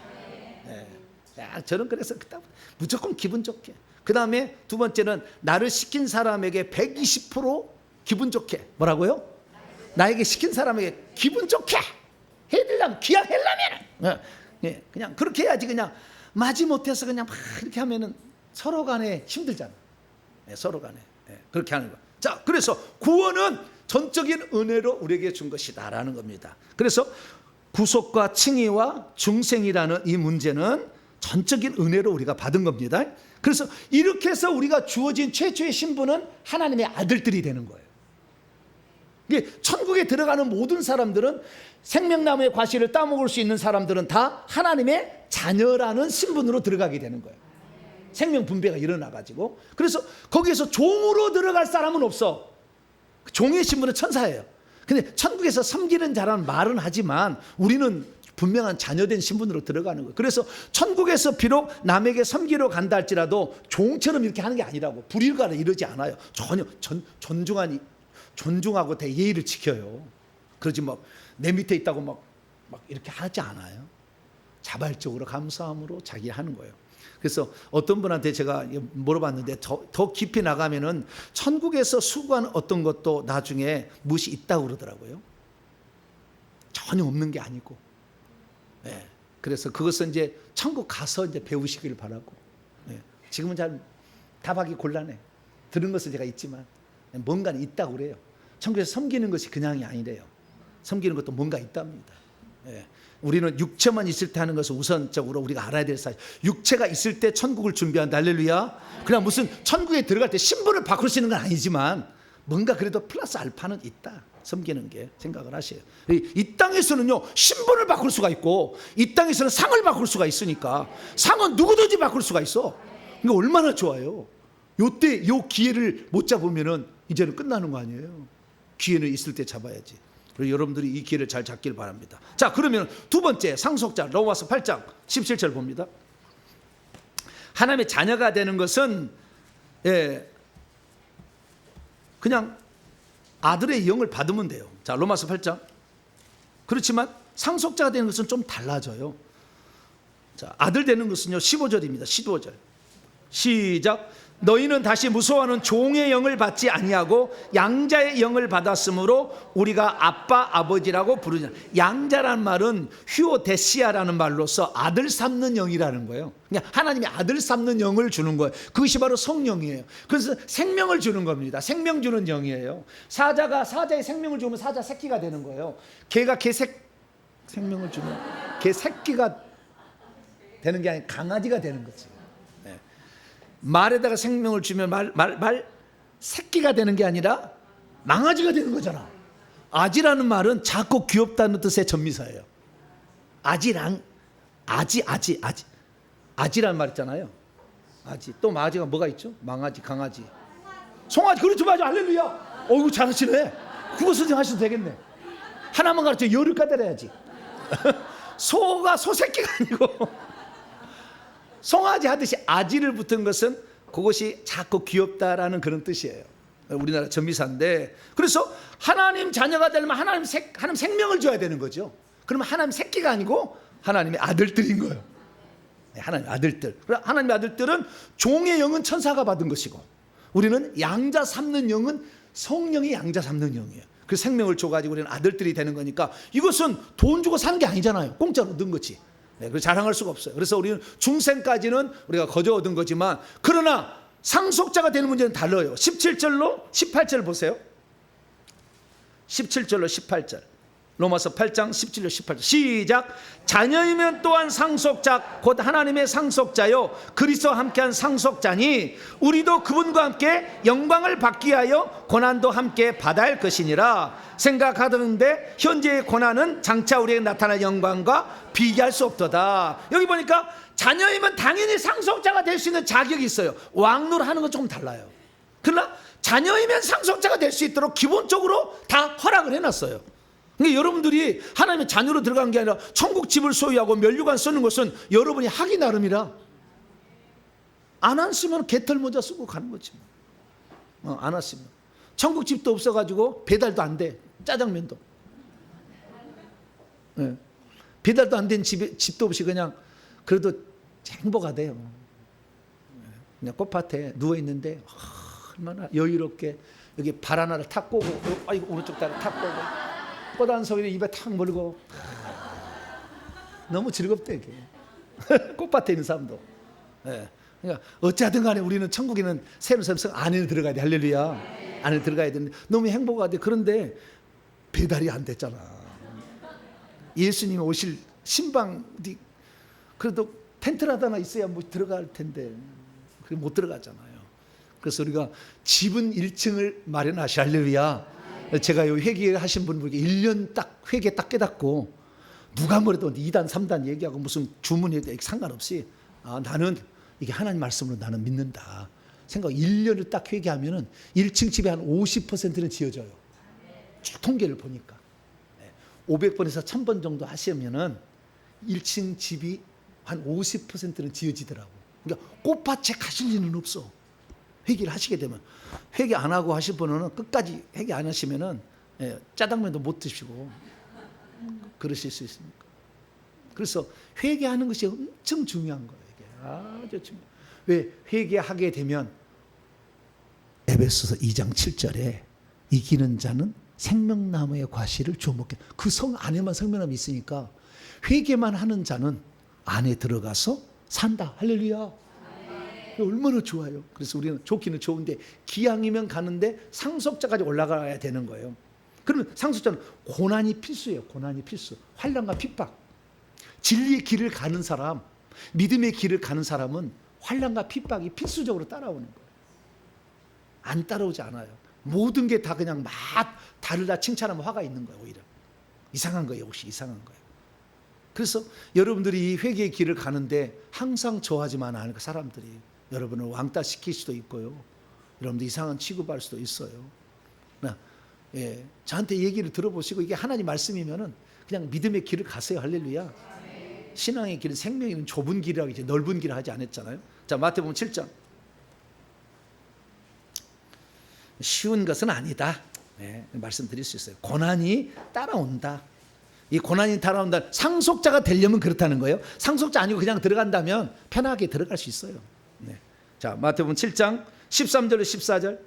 저는 그래서 무조건 기분 좋게. 그 다음에 두 번째는 나를 시킨 사람에게 120% 기분 좋게. 뭐라고요? 나에게 시킨 사람에게 기분 좋게 해드리려면, 귀향하려면 그냥 그렇게 해야지. 그냥 마지못해서 그냥 막 이렇게 하면은 서로 간에 힘들잖아. 서로 간에. 그렇게 하는 거. 자, 그래서 구원은 전적인 은혜로 우리에게 준 것이다라는 겁니다. 그래서 구속과 칭의와 중생이라는 이 문제는 전적인 은혜로 우리가 받은 겁니다. 그래서 이렇게 해서 우리가 주어진 최초의 신분은 하나님의 아들들이 되는 거예요. 이게 천국에 들어가는 모든 사람들은, 생명나무의 과실을 따먹을 수 있는 사람들은 다 하나님의 자녀라는 신분으로 들어가게 되는 거예요. 생명 분배가 일어나가지고. 그래서 거기에서 종으로 들어갈 사람은 없어. 종의 신분은 천사예요. 근데 천국에서 섬기는 자라는 말은 하지만 우리는 분명한 자녀된 신분으로 들어가는 거예요. 그래서 천국에서 비록 남에게 섬기러 간다 할지라도 종처럼 이렇게 하는 게 아니라고, 불일가를 이러지 않아요. 전혀 존중하고 예의를 지켜요. 그러지 막 내 밑에 있다고 막 이렇게 하지 않아요. 자발적으로 감사함으로 자기 하는 거예요. 그래서 어떤 분한테 제가 물어봤는데 더 깊이 나가면은 천국에서 수고한 어떤 것도 나중에 무엇이 있다고 그러더라고요. 전혀 없는 게 아니고. 그래서 그것은 이제 천국 가서 이제 배우시길 바라고. 지금은 잘 답하기 곤란해. 들은 것은 제가 있지만 뭔가는 있다고 그래요. 천국에서 섬기는 것이 그냥이 아니래요. 섬기는 것도 뭔가 있답니다. 우리는 육체만 있을 때 하는 것을 우선적으로 우리가 알아야 될 사실. 육체가 있을 때 천국을 준비한다. 할렐루야. 그냥 무슨 천국에 들어갈 때 신분을 바꿀 수 있는 건 아니지만 뭔가 그래도 플러스 알파는 있다. 섬기는 게 생각을 하셔요. 이 땅에서는요, 신분을 바꿀 수가 있고 이 땅에서는 상을 바꿀 수가 있으니까 상은 누구든지 바꿀 수가 있어. 이거 얼마나 좋아요. 요때 요 기회를 못 잡으면은 이제는 끝나는 거 아니에요. 기회는 있을 때 잡아야지. 그리고 여러분들이 이 기회를 잘 잡길 바랍니다. 자, 그러면 두 번째 상속자, 로마서 8장 17절 봅니다. 하나님의 자녀가 되는 것은 그냥 아들의 영을 받으면 돼요. 자, 로마서 8장. 그렇지만 상속자가 되는 것은 좀 달라져요. 자, 아들 되는 것은요, 15절입니다. 15절. 시작. 너희는 다시 무서워하는 종의 영을 받지 아니하고 양자의 영을 받았으므로 우리가 아빠 아버지라고 부르냐. 양자란 말은 휴오데시아라는 말로서 아들 삼는 영이라는 거예요. 그냥 하나님이 아들 삼는 영을 주는 거예요. 그것이 바로 성령이에요. 그래서 생명을 주는 겁니다. 생명 주는 영이에요. 사자의 생명을 주면 사자 새끼가 되는 거예요. 개가 생명을 주면 개 새끼가 되는 게 아니라 강아지가 되는 거지. 말에다가 생명을 주면 말 새끼가 되는 게 아니라 망아지가 되는 거잖아. 아지라는 말은 작고 귀엽다는 뜻의 전미사예요. 아지라는 말 있잖아요. 아지. 또 아지가 뭐가 있죠? 망아지, 강아지, 송아지. 그렇죠, 맞아. 할렐루야. 어이구, 잘하시네. 국어 선생하셔도 되겠네. 하나만 가르쳐 열을 까달아야지. 소가 소새끼가 아니고 송아지 하듯이 아지를 붙은 것은 그것이 작고 귀엽다라는 그런 뜻이에요. 우리나라 전미사인데, 그래서 하나님 자녀가 되려면 하나님 생명을 줘야 되는 거죠. 그러면 하나님 새끼가 아니고 하나님의 아들들인 거예요. 하나님의 아들들. 하나님의 아들들은 종의 영은 천사가 받은 것이고, 우리는 양자 삼는 영은 성령이 양자 삼는 영이에요. 그 생명을 줘가지고 우리는 아들들이 되는 거니까 이것은 돈 주고 사는 게 아니잖아요. 공짜로 얻은 거지. 그래서 자랑할 수가 없어요. 그래서 우리는 중생까지는 우리가 거저 얻은 거지만, 그러나 상속자가 되는 문제는 달라요. 17절로 18절 보세요. 17절로 18절. 로마서 8장 17절 18절. 시작. 자녀이면 또한 상속자 곧 하나님의 상속자요 그리스도와 함께한 상속자니 우리도 그분과 함께 영광을 받기 위하여 고난도 함께 받아야 할 것이니라. 생각하던데 현재의 고난은 장차 우리에게 나타날 영광과 비교할 수 없도다. 여기 보니까 자녀이면 당연히 상속자가 될 수 있는 자격이 있어요. 왕노로 하는 건 조금 달라요. 그러나 자녀이면 상속자가 될 수 있도록 기본적으로 다 허락을 해놨어요. 그러니까 여러분들이 하나님의 자녀로 들어간 게 아니라 천국 집을 소유하고 면류관 쓰는 것은 여러분이 하기 나름이라. 안 왔으면 개털 모자 쓰고 가는 거지. 안 왔으면. 천국 집도 없어가지고 배달도 안 돼. 짜장면도. 네. 배달도 안 된 집도 없이 그냥 그래도 행복하대요. 그냥 꽃밭에 누워 있는데 얼마나 여유롭게 여기 발 하나를 탁 꼬고, 아이고 오른쪽 다리 탁 꼬고, 꽃 한 송이를 입에 탁 물고 너무 즐겁대 이게. 꽃밭에 있는 사람도. 네. 그러니까 어찌하든 간에 우리는 천국에는 새로운 삶 안에 들어가야 돼. 할렐루야. 안에 들어가야 되는데 너무 행복하대. 그런데 배달이 안 됐잖아. 예수님이 오실 신방이 그래도 텐트라도 하나 있어야 뭐 들어갈 텐데 그게 못 들어가잖아요. 그래서 우리가 집은 1층을 마련하시. 할렐루야. 제가 요 회개하신 분들에게 1년 딱 회개 딱 깨닫고 누가 뭐래도 2단 3단 얘기하고 무슨 주문이 상관없이 나는 이게 하나님 말씀으로 나는 믿는다 생각. 1년을 딱 회개하면은 1층 집에 한 50%는 지어져요. 쭉 통계를 보니까 500번에서 1000번 정도 하시면은 1층 집이 한 50%는 지어지더라고. 그러니까 꽃밭에 가실 일은 없어. 회개를 하시게 되면. 회개 안 하고 하실 분은 끝까지 회개 안 하시면은 짜장면도 못 드시고 그러실 수 있습니까? 그래서 회개하는 것이 엄청 중요한 거예요. 이게 아주 중요. 왜 회개하게 되면 에베소서 2장 7절에 이기는 자는 생명나무의 과실을 주워 먹게. 그 성 안에만 생명나무 있으니까 회개만 하는 자는 안에 들어가서 산다. 할렐루야. 얼마나 좋아요. 그래서 우리는 좋기는 좋은데 기왕이면 가는데 상속자까지 올라가야 되는 거예요. 그러면 상속자는 고난이 필수예요. 고난이 필수. 환난과 핍박. 진리의 길을 가는 사람, 믿음의 길을 가는 사람은 환난과 핍박이 필수적으로 따라오는 거예요. 안 따라오지 않아요. 모든 게 다 그냥 막 다르다 칭찬하면 화가 있는 거예요. 오히려 이상한 거예요. 혹시 이상한 거예요. 그래서 여러분들이 이 회개의 길을 가는데 항상 좋아하지만 않을 사람들이 여러분을 왕따 시킬 수도 있고요. 여러분들 이상한 취급할 수도 있어요. 저한테 얘기를 들어보시고 이게 하나님 말씀이면은 그냥 믿음의 길을 가세요. 할렐루야. 신앙의 길은 생명의 좁은 길이라고 이제 넓은 길을 하지 않았잖아요. 자, 마태복음 7장. 쉬운 것은 아니다. 말씀드릴 수 있어요. 고난이 따라온다. 이 고난이 따라온다. 상속자가 되려면 그렇다는 거예요. 상속자 아니고 그냥 들어간다면 편하게 들어갈 수 있어요. 자, 마태복음 7장 13절에 14절.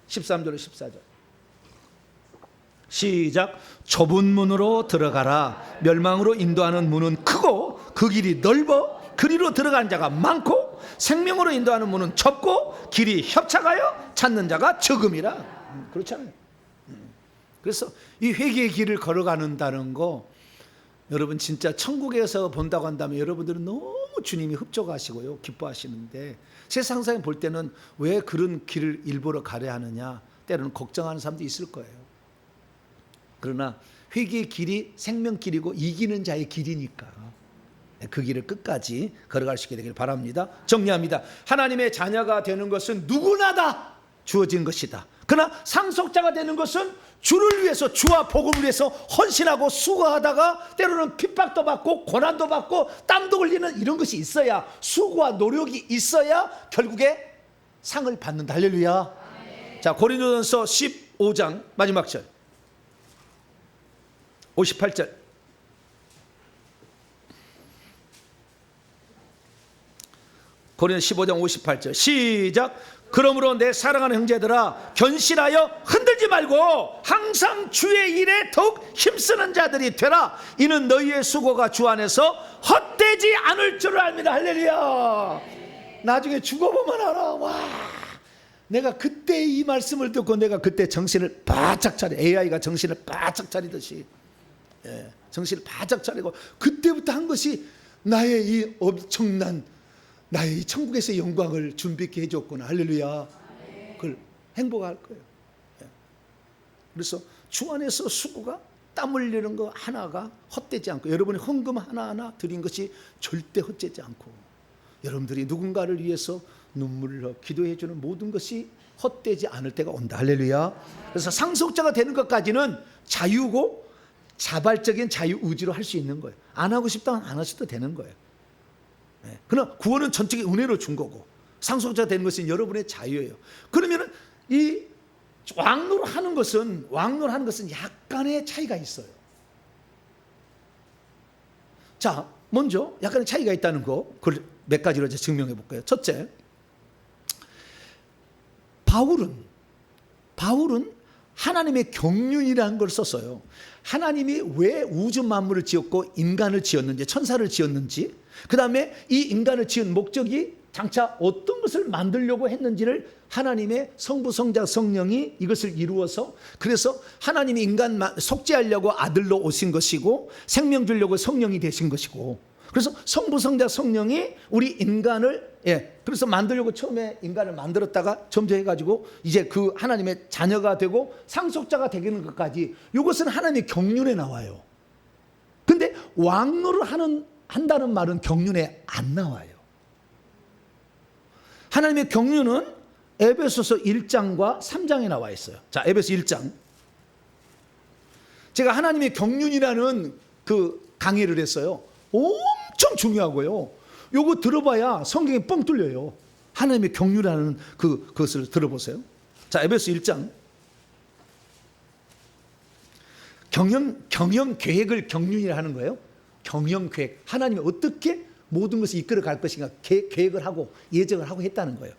13절에 14절. 시작. 좁은 문으로 들어가라. 멸망으로 인도하는 문은 크고 그 길이 넓어 그리로 들어가는 자가 많고 생명으로 인도하는 문은 좁고 길이 협착하여 찾는 자가 적음이라. 그렇잖아요. 그래서 이 회개의 길을 걸어가는다는 거 여러분 진짜 천국에서 본다고 한다면 여러분들은 너무 주님이 흡족하시고요 기뻐하시는데 세상상에 볼 때는 왜 그런 길을 일부러 가려 하느냐 때로는 걱정하는 사람도 있을 거예요. 그러나 회개의 길이 생명길이고 이기는 자의 길이니까 그 길을 끝까지 걸어갈 수 있게 되길 바랍니다. 정리합니다. 하나님의 자녀가 되는 것은 누구나 다 주어진 것이다. 그러나 상속자가 되는 것은 주를 위해서 주와 복음을 위해서 헌신하고 수고하다가 때로는 핍박도 받고 고난도 받고 땀도 흘리는 이런 것이 있어야 수고와 노력이 있어야 결국에 상을 받는다. 할렐루야. 자, 고린도전서 15장 마지막 절 58절. 고린도 15장 58절 시작. 그러므로 내 사랑하는 형제들아 견실하여 흔들지 말고 항상 주의 일에 더욱 힘쓰는 자들이 되라. 이는 너희의 수고가 주 안에서 헛되지 않을 줄을 압니다. 할렐루야. 나중에 죽어보면 알아. 와, 내가 그때 이 말씀을 듣고 내가 그때 정신을 바짝 차려. AI가 정신을 바짝 차리듯이 정신을 바짝 차리고 그때부터 한 것이 나의 이 엄청난 나의 이 천국에서의 영광을 준비케 해줬구나. 할렐루야. 그걸 행복할 거예요. 그래서 주 안에서 수고가 땀 흘리는 거 하나가 헛되지 않고 여러분이 헌금 하나하나 드린 것이 절대 헛되지 않고 여러분들이 누군가를 위해서 눈물을 흘려 기도해 주는 모든 것이 헛되지 않을 때가 온다. 할렐루야. 그래서 상속자가 되는 것까지는 자유고 자발적인 자유의지로 할 수 있는 거예요. 안 하고 싶다면 안 하셔도 되는 거예요. 그러나 구원은 전적인 은혜로 준 거고 상속자가 되는 것은 여러분의 자유예요. 그러면 이 왕노로 하는 것은 약간의 차이가 있어요. 자, 먼저 약간의 차이가 있다는 거 몇 가지로 증명해 볼까요? 첫째, 바울은 하나님의 경륜이라는 걸 썼어요. 하나님이 왜 우주 만물을 지었고 인간을 지었는지, 천사를 지었는지, 그 다음에 이 인간을 지은 목적이 장차 어떤 것을 만들려고 했는지를 하나님의 성부, 성자, 성령이 이것을 이루어서, 그래서 하나님이 인간 속죄하려고 아들로 오신 것이고 생명 주려고 성령이 되신 것이고, 그래서 성부, 성자, 성령이 우리 인간을 그래서 만들려고 처음에 인간을 만들었다가 점점 해가지고 이제 그 하나님의 자녀가 되고 상속자가 되는 것까지, 이것은 하나님의 경륜에 나와요. 근데 왕노를 한다는 말은 경륜에 안 나와요. 하나님의 경륜은 에베소서 1장과 3장에 나와 있어요. 자, 에베소 1장. 제가 하나님의 경륜이라는 그 강의를 했어요. 엄청 중요하고요. 요거 들어봐야 성경이 뻥 뚫려요. 하나님의 경륜이라는 그것을 들어보세요. 자, 에베소 1장. 경영 계획을 경륜이라 하는 거예요. 경영 계획. 하나님이 어떻게 모든 것을 이끌어 갈 것인가 계획을 하고 예정을 하고 했다는 거예요.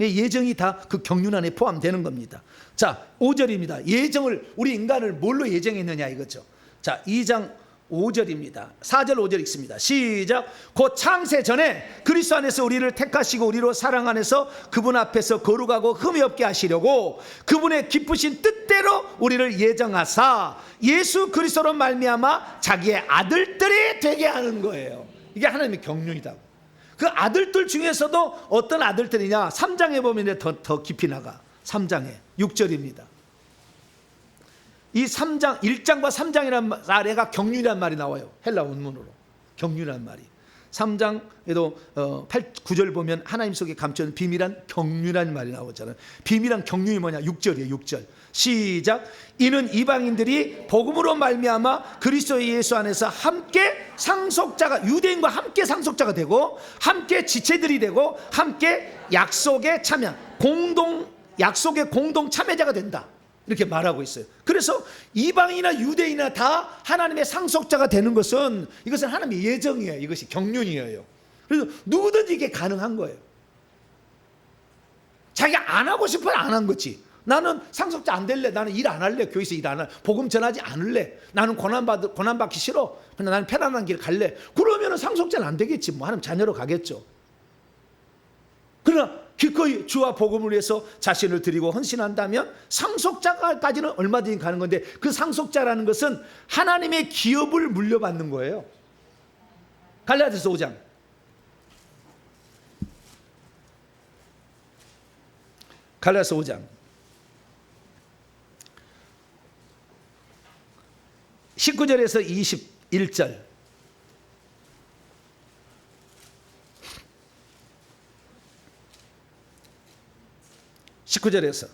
예정이 다 그 경륜 안에 포함되는 겁니다. 자, 5절입니다. 예정을, 우리 인간을 뭘로 예정했느냐 이거죠. 자, 2장 5절입니다. 4절 5절 읽습니다. 시작. 곧 창세 전에 그리스도 안에서 우리를 택하시고 우리로 사랑 안에서 그분 앞에서 거룩하고 흠이 없게 하시려고 그분의 기쁘신 뜻대로 우리를 예정하사 예수 그리스도로 말미암아 자기의 아들들이 되게 하는 거예요. 이게 하나님의 경륜이다. 그 아들들 중에서도 어떤 아들들이냐, 3장에 보면 더 깊이 나가. 3장에 6절입니다. 이 3장, 1장과 3장이라는 말에가 경륜이라는 말이 나와요. 헬라 원문으로. 경륜이라는 말이. 3장에도 9절 보면 하나님 속에 감춰있는 비밀한 경륜이라는 말이 나오잖아요. 비밀한 경륜이 뭐냐? 6절이에요. 6절. 시작. 이는 이방인들이 복음으로 말미암아 그리스도 예수 안에서 함께 상속자가, 유대인과 함께 상속자가 되고 함께 지체들이 되고 함께 약속에 참여, 약속의 공동 참여자가 된다. 이렇게 말하고 있어요. 그래서 이방이나 유대인이나 다 하나님의 상속자가 되는 것은, 이것은 하나님의 예정이에요. 이것이 경륜이에요. 그래서 누구든지 이게 가능한 거예요. 자기가 안 하고 싶으면 안 한 거지. 나는 상속자 안 될래. 나는 일 안 할래. 교회에서 일 안 할래. 복음 전하지 않을래. 나는 고난받기 싫어. 그냥 나는 편안한 길 갈래. 그러면 상속자는 안 되겠지. 뭐 하나님 자녀로 가겠죠. 그러나 기꺼이 주와 복음을 위해서 자신을 드리고 헌신한다면 상속자까지는 얼마든지 가는 건데, 그 상속자라는 것은 하나님의 기업을 물려받는 거예요. 갈라디아서 5장. 갈라디아서 5장 19절에서 21절. (19절에서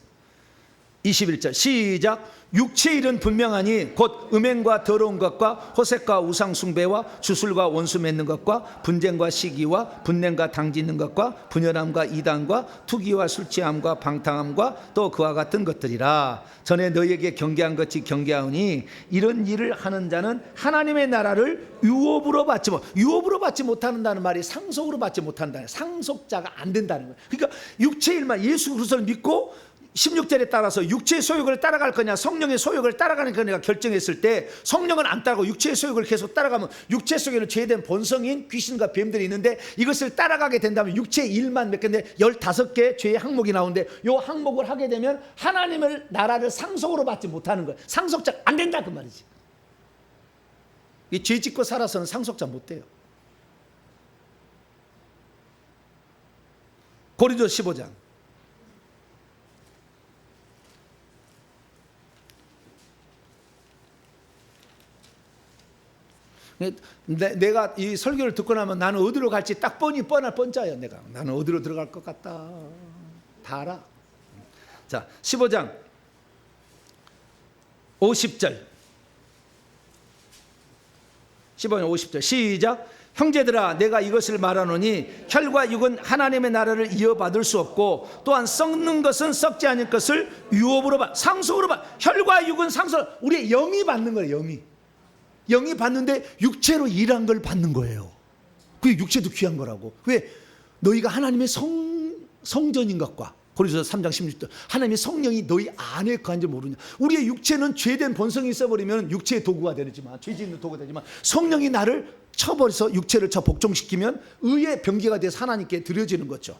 21절) 시작. 육체의 일은 분명하니 곧 음행과 더러운 것과 호색과 우상 숭배와 주술과 원수 맺는 것과 분쟁과 시기와 분냄과 당짓는 것과 분열함과 이단과 투기와 술 취함과 방탕함과 또 그와 같은 것들이라. 전에 너희에게 경계한 것이 경계하오니 이런 일을 하는 자는 하나님의 나라를 유업으로 받지 못한다는 말이 상속으로 받지 못한다는, 상속자가 안 된다는 거예요. 그러니까 육체의 일만, 예수 그리스도를 믿고 16절에 따라서 육체의 소욕을 따라갈 거냐 성령의 소욕을 따라가는 거냐 결정했을 때, 성령은 안 따라가고 육체의 소욕을 계속 따라가면 육체 속에는 죄된 본성인 귀신과 뱀들이 있는데, 이것을 따라가게 된다면 육체의 일만 몇 개인데 15개 죄의 항목이 나오는데, 이 항목을 하게 되면 하나님의 나라를 상속으로 받지 못하는 거예요. 상속자 안 된다 그 말이지. 이 죄 짓고 살아서는 상속자 못 돼요. 고린도서 15장. 내가 이 설교를 듣고 나면 나는 어디로 갈지 딱 뻔할 뻔짜요. 나는 어디로 들어갈 것 같다. 다 알아. 자, 15장 50절. 15장 50절 시작. 형제들아 내가 이것을 말하노니 혈과 육은 하나님의 나라를 이어받을 수 없고 또한 썩는 것은 썩지 않을 것을 유업으로 상속으로 혈과 육은 상속, 우리의 영이 받는 거예요. 영이 받는데 육체로 일한 걸 받는 거예요. 그게 육체도 귀한 거라고. 왜? 너희가 하나님의 성전인 것과 고린도서 3장 16절 하나님의 성령이 너희 안에 거한 줄 모르냐. 우리의 육체는 죄된 본성이 있어버리면 육체의 도구가 되지만, 죄 짓는 도구가 되지만, 성령이 나를 쳐버려서 육체를 복종시키면 의의 병기가 돼서 하나님께 드려지는 거죠.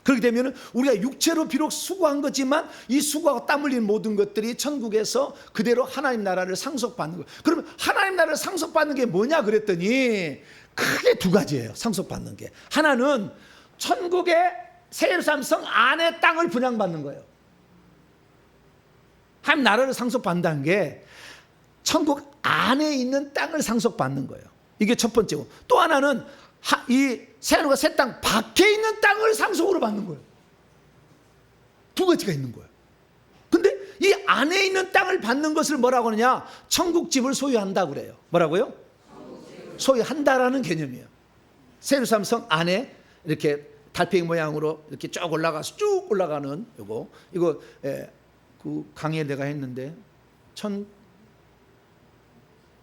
그렇게 되면 우리가 육체로 비록 수고한 거지만 이 수고하고 땀 흘린 모든 것들이 천국에서 그대로 하나님 나라를 상속받는 거예요. 그러면 하나님 나라를 상속받는 게 뭐냐 그랬더니 크게 두 가지예요. 상속받는 게. 하나는 천국의 새 예루살렘 성 안에 땅을 분양받는 거예요. 하나님 나라를 상속받는다는 게 천국 안에 있는 땅을 상속받는 거예요. 이게 첫 번째고, 또 하나는 이 새하늘과 새 땅 밖에 있는 땅을 상속으로 받는 거예요. 두 가지가 있는 거예요. 근데 이 안에 있는 땅을 받는 것을 뭐라고 하느냐? 천국집을 소유한다고 그래요. 뭐라고요? 소유한다라는 개념이에요. 새 예루살렘 성 안에 이렇게 달팽이 모양으로 이렇게 쭉 올라가서 쭉 올라가는 이거 그 강의에 내가 했는데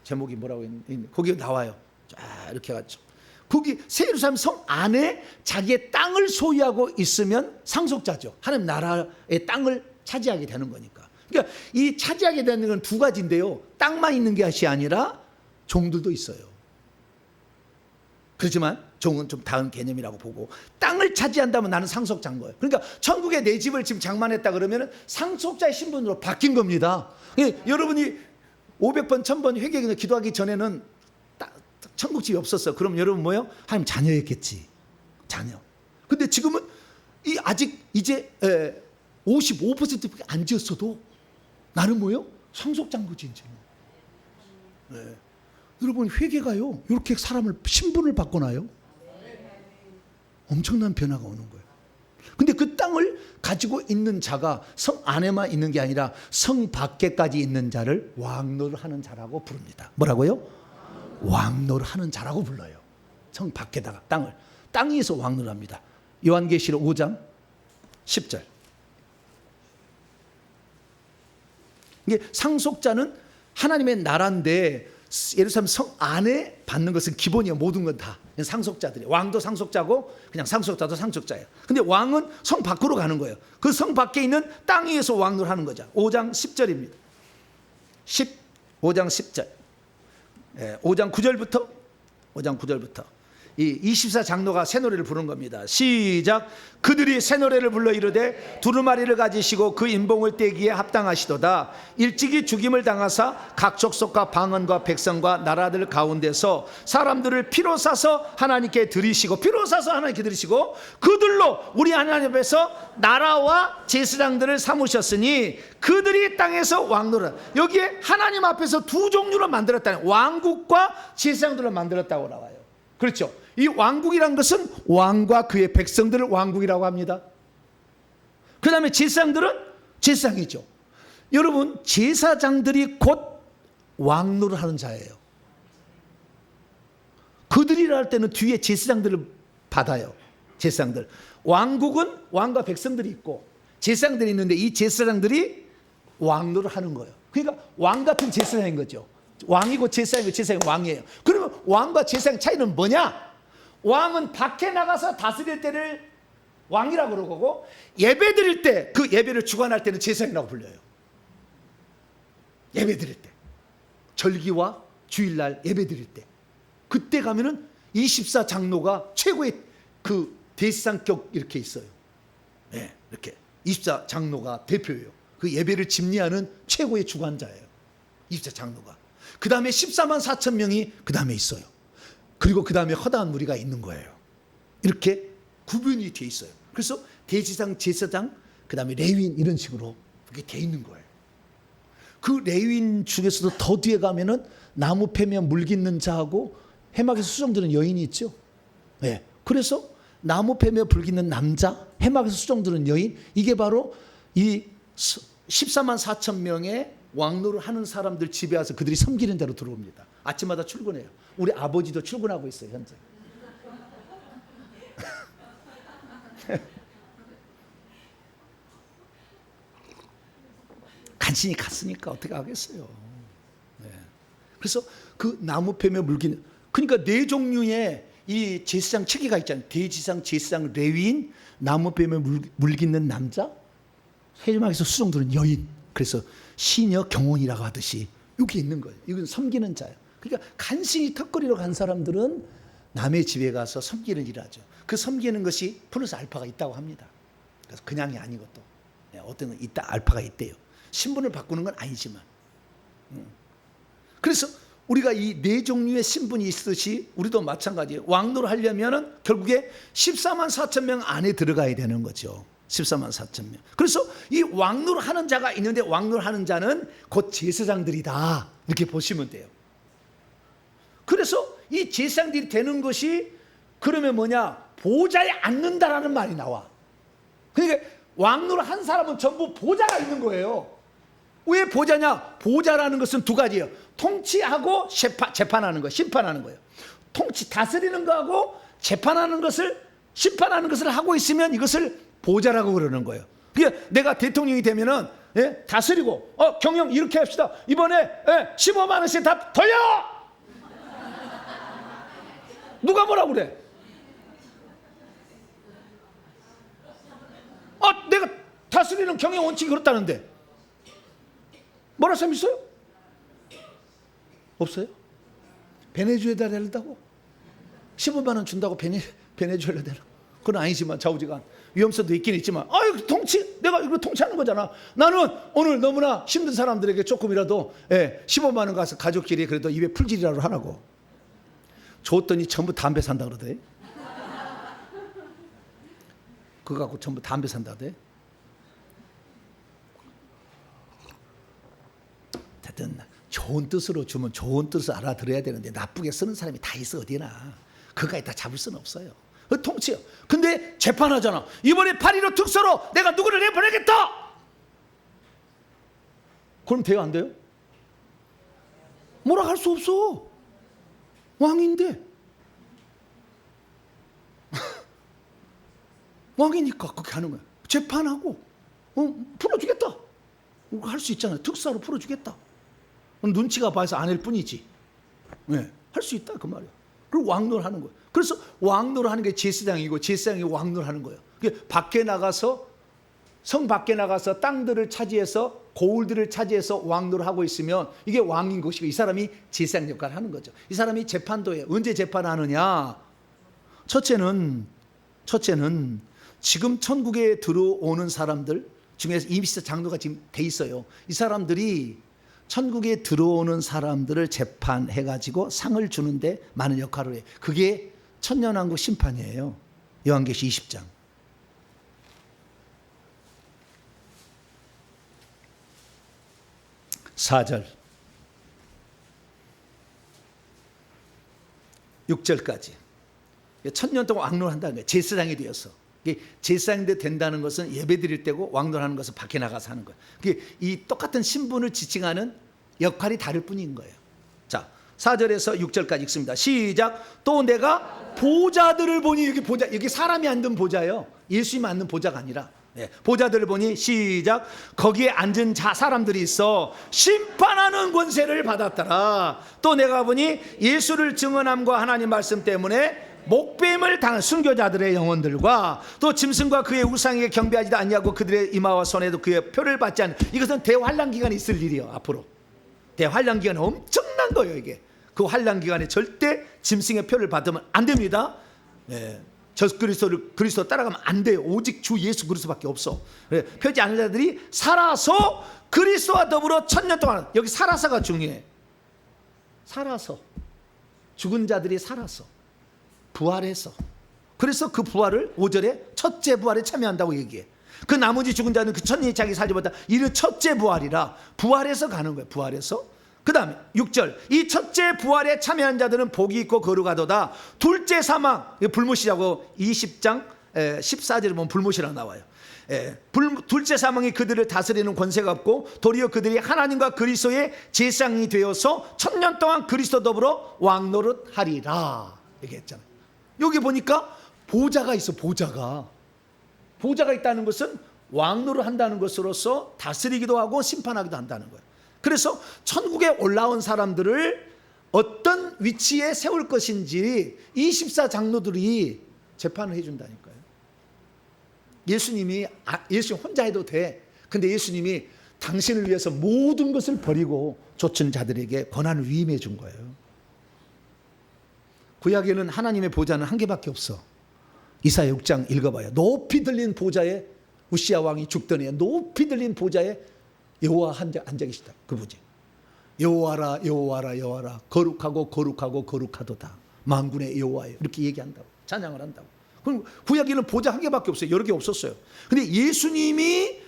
제목이 뭐라고 했는데 거기 나와요. 쫙 이렇게 해가지고 거기 새 예루살렘 성 안에 자기의 땅을 소유하고 있으면 상속자죠. 하나님 나라의 땅을 차지하게 되는 거니까. 그러니까 이 차지하게 되는 건 두 가지인데요. 땅만 있는 것이 아니라 종들도 있어요. 그렇지만 종은 좀 다른 개념이라고 보고, 땅을 차지한다면 나는 상속자인 거예요. 그러니까 천국에 내 집을 지금 장만했다 그러면 상속자의 신분으로 바뀐 겁니다. 여러분이 500번 1000번 회개기도 기도하기 전에는 천국집이 없었어. 그럼 여러분 뭐예요? 하나님 자녀였겠지. 자녀. 근데 지금은 아직 이제 55%밖에 안 지었어도 나는 뭐예요? 상속자인 거지 이제. 네. 여러분 회개가요 이렇게 사람을 신분을 바꿔놔요. 엄청난 변화가 오는 거예요. 근데 그 땅을 가지고 있는 자가 성 안에만 있는 게 아니라 성 밖에까지 있는 자를 왕노를 하는 자라고 부릅니다. 뭐라고요? 왕노를 하는 자라고 불러요. 성 밖에다가 땅 위에서 왕노를 합니다. 요한계시록 5장 10절. 이게 상속자는 하나님의 나라인데 예루살렘 성 안에 받는 것은 기본이에요. 모든 건 다 상속자들이. 왕도 상속자고 그냥 상속자도 상속자예요. 근데 왕은 성 밖으로 가는 거예요. 그 성 밖에 있는 땅 위에서 왕노를 하는 거죠. 5장 10절입니다. 5장 10절. 5장 9절부터 이 24장로가 새 노래를 부른 겁니다. 시작. 그들이 새 노래를 불러 이르되 두루마리를 가지시고 그 인봉을 떼기에 합당하시도다. 일찍이 죽임을 당하사 각 족속과 방언과 백성과 나라들 가운데서 사람들을 피로 사서 하나님께 드리시고 그들로 우리 하나님 앞에서 나라와 제사장들을 삼으셨으니 그들이 땅에서 왕노를. 여기에 하나님 앞에서 두 종류로 만들었다는, 왕국과 제사장들로 만들었다고 나와요. 그렇죠. 이 왕국이란 것은 왕과 그의 백성들을 왕국이라고 합니다. 그 다음에 제사장들은 제사장이죠. 여러분 제사장들이 곧 왕노를 하는 자예요. 그들이라 할 때는 뒤에 제사장들을 받아요. 제사장들. 왕국은 왕과 백성들이 있고 제사장들이 있는데 이 제사장들이 왕노를 하는 거예요. 그러니까 왕 같은 제사장인 거죠. 왕이고 제사장이고 제사장이 왕이에요. 그러면 왕과 제사장 차이는 뭐냐? 왕은 밖에 나가서 다스릴 때를 왕이라고 그러고, 예배 드릴 때, 그 예배를 주관할 때는 제사장이라고 불려요. 예배 드릴 때, 절기와 주일날 예배 드릴 때, 그때 가면은 24장로가 최고의 그 대상격 이렇게 있어요. 네, 이렇게 24장로가 대표예요. 그 예배를 집리하는 최고의 주관자예요. 24장로가. 그 다음에 14만 4천 명이 그 다음에 있어요. 그리고 그 다음에 허다한 무리가 있는 거예요. 이렇게 구분이 돼 있어요. 그래서 대제사장, 제사장, 그 다음에 레위인 이런 식으로 그렇게 돼 있는 거예요. 그 레위인 중에서도 더 뒤에 가면은 나무 패면 물 깃는 자하고 해막에서 수정드는 여인이 있죠. 네. 그래서 나무 패며 불 깃는 남자, 해막에서 수정드는 여인, 이게 바로 이 14만 4천 명의 왕노를 하는 사람들 집에 와서 그들이 섬기는 대로 들어옵니다. 아침마다 출근해요. 우리 아버지도 출근하고 있어요, 현재. 간신히 갔으니까 어떻게 하겠어요. 네. 그래서 그 나무뱀에 물긴, 그러니까 네 종류의 이 제사장 체계가 있잖아요. 대지상, 제사장, 레위인, 나무뱀에 물깃는 남자, 세리막에서 수종드는 여인. 그래서 시녀 경혼이라고 하듯이 여기 있는 거예요. 이건 섬기는 자예요. 그러니까 간신히 턱걸이로 간 사람들은 남의 집에 가서 섬기는 일을 하죠. 그 섬기는 것이 플러스 알파가 있다고 합니다. 그래서 그냥이 아니고 또 어떤 건 있다, 알파가 있대요. 신분을 바꾸는 건 아니지만. 그래서 우리가 이 네 종류의 신분이 있듯이 우리도 마찬가지예요. 왕노를 하려면 결국에 14만 4천 명 안에 들어가야 되는 거죠. 14만 4천 명. 그래서 이 왕노를 하는 자가 있는데, 왕노를 하는 자는 곧 제사장들이다, 이렇게 보시면 돼요. 그래서 이 제사장들이 되는 것이 그러면 뭐냐, 보좌에 앉는다라는 말이 나와. 그러니까 왕노를 한 사람은 전부 보좌가 있는 거예요. 왜 보좌냐? 보좌라는 것은 두 가지예요. 통치하고 재판하는 거, 심판하는 거예요. 통치, 다스리는 거하고 재판하는 것을, 심판하는 것을 하고 있으면 이것을 보좌라고 그러는 거예요. 그러니까 내가 대통령이 되면은, 예? 다스리고, 경영 이렇게 합시다. 이번에 15만 원씩 다 돌려! 누가 뭐라고 그래? 내가 다스리는 경영 원칙이 그렇다는데 뭐라 사람 있어요? 없어요? 베네수엘라 된다고? 15만 원 준다고 베네수엘라 되나? 그건 아니지만 좌우지간 위험성도 있긴 있지만, 통치, 내가 이거 통치하는 거잖아. 나는 오늘 너무나 힘든 사람들에게 조금이라도 15만 원 가서 가족끼리 그래도 입에 풀질이라도 하라고 줬더니 전부 담배 산다 그러대. 그거 갖고 전부 담배 산다대. 하여튼 좋은 뜻으로 주면 좋은 뜻을 알아들어야 되는데 나쁘게 쓰는 사람이 다 있어 어디나. 그거까지 다 잡을 수는 없어요. 통치요. 근데 재판하잖아. 이번에 8.15 특사로 내가 누구를 내보내겠다. 그럼 돼요, 안 돼요? 뭐라 할 수 없어. 왕인데. 왕이니까 그렇게 하는 거야. 재판하고 풀어주겠다. 할 수 있잖아요. 특사로 풀어주겠다. 눈치가 봐서 안 할 뿐이지. 할 수 있다 그 말이야. 그리고 왕노를 하는 거예요. 그래서 왕노를 하는 게 제사장이고 제사장이 왕노를 하는 거예요. 밖에 나가서, 성 밖에 나가서 땅들을 차지해서, 고을들을 차지해서 왕노를 하고 있으면 이게 왕인 것이고, 이 사람이 제사장 역할을 하는 거죠. 이 사람이 재판도 해요. 언제 재판하느냐? 첫째는 지금 천국에 들어오는 사람들 중에서 임시사 장로가 지금 돼 있어요. 이 사람들이 천국에 들어오는 사람들을 재판해가지고 상을 주는데 많은 역할을 해요. 그게 천년왕국 심판이에요. 요한계시 20장. (4절) 6절까지 천년 동안 왕노를 한다는 거예요. 제사장이 되어서. 제사장이 된다는 것은 예배드릴 때고, 왕노를 하는 것은 밖에 나가서 하는 거예요. 이 똑같은 신분을 지칭하는 역할이 다를 뿐인 거예요. 자, 4절에서 6절까지 읽습니다. 시작. 또 내가 보좌들을 보니, 여기 사람이 앉은 보좌예요. 예수님이 앉는 보좌가 아니라 보좌들을 보니, 시작. 거기에 앉은 사람들이 있어 심판하는 권세를 받았더라. 또 내가 보니 예수를 증언함과 하나님 말씀 때문에 목뱀을 당한 순교자들의 영혼들과 또 짐승과 그의 우상에게 경배하지도 않냐고 그들의 이마와 손에도 그의 표를 받지 않는, 이것은 대환란 기간에 있을 일이요. 앞으로 대환란 기간에 엄청난 거예요. 이게 그 환란 기간에 절대 짐승의 표를 받으면 안 됩니다. 저 그리스도 따라가면 안 돼요. 오직 주 예수 그리스도밖에 없어. 펴지 않는 자들이 살아서 그리스도와 더불어 천년 동안, 여기 살아서가 중요해. 살아서, 죽은 자들이 살아서 부활해서, 그래서 그 부활을 5절에 첫째 부활에 참여한다고 얘기해. 그 나머지 죽은 자는 그 천년이 자기 살지보다 이는 첫째 부활이라 부활해서 가는 거예요. 부활해서. 그 다음에 6절. 이 첫째 부활에 참여한 자들은 복이 있고 거룩하도다. 둘째 사망, 불못이라고 20장 14절에 보면 불못이라고 나와요. 둘째 사망이 그들을 다스리는 권세가 없고 도리어 그들이 하나님과 그리스도의 제사장이 되어서 천년 동안 그리스도 더불어 왕노릇 하리라 얘기했잖아요. 여기 보니까 보좌가 있어. 보좌가 보좌가 있다는 것은 왕노를 한다는 것으로서 다스리기도 하고 심판하기도 한다는 거예요. 그래서 천국에 올라온 사람들을 어떤 위치에 세울 것인지 24장로들이 재판을 해준다니까요. 예수님 혼자 해도 돼. 근데 예수님이 당신을 위해서 모든 것을 버리고 좇은 자들에게 권한을 위임해 준 거예요. 구약에는 하나님의 보좌는 한 개밖에 없어. 이사야 6장 읽어봐요. 높이 들린 보좌에 우시야 왕이 죽던 해 높이 들린 보좌에 여호와 앉아 계시다. 그분이 여호와라 여호와라 여호와라 거룩하고 거룩하고 거룩하도다. 만군의 여호와여 이렇게 얘기한다고 찬양을 한다고. 그럼 구약에는 보좌 한 개밖에 없어요. 여러 개 없었어요. 근데 예수님이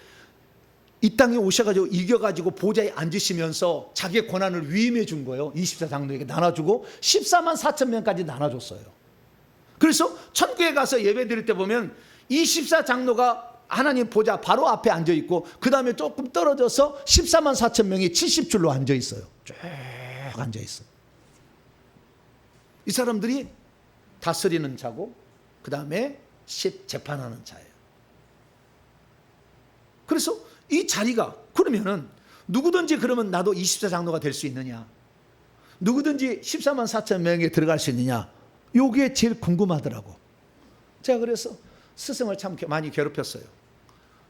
이 땅에 오셔가지고 이겨가지고 보좌에 앉으시면서 자기의 권한을 위임해 준 거예요. 24장로에게 나눠주고 14만 4천 명까지 나눠줬어요. 그래서 천국에 가서 예배 드릴 때 보면 24장로가 하나님 보좌 바로 앞에 앉아 있고 그 다음에 조금 떨어져서 14만 4천 명이 70줄로 앉아 있어요. 쭉 앉아 있어. 이 사람들이 다스리는 자고 그 다음에 재판하는 자예요. 그래서 이 자리가 그러면은 누구든지 그러면 나도 24장로가 될 수 있느냐? 누구든지 14만 4천 명에 들어갈 수 있느냐? 요게 제일 궁금하더라고. 제가 그래서 스승을 참 많이 괴롭혔어요.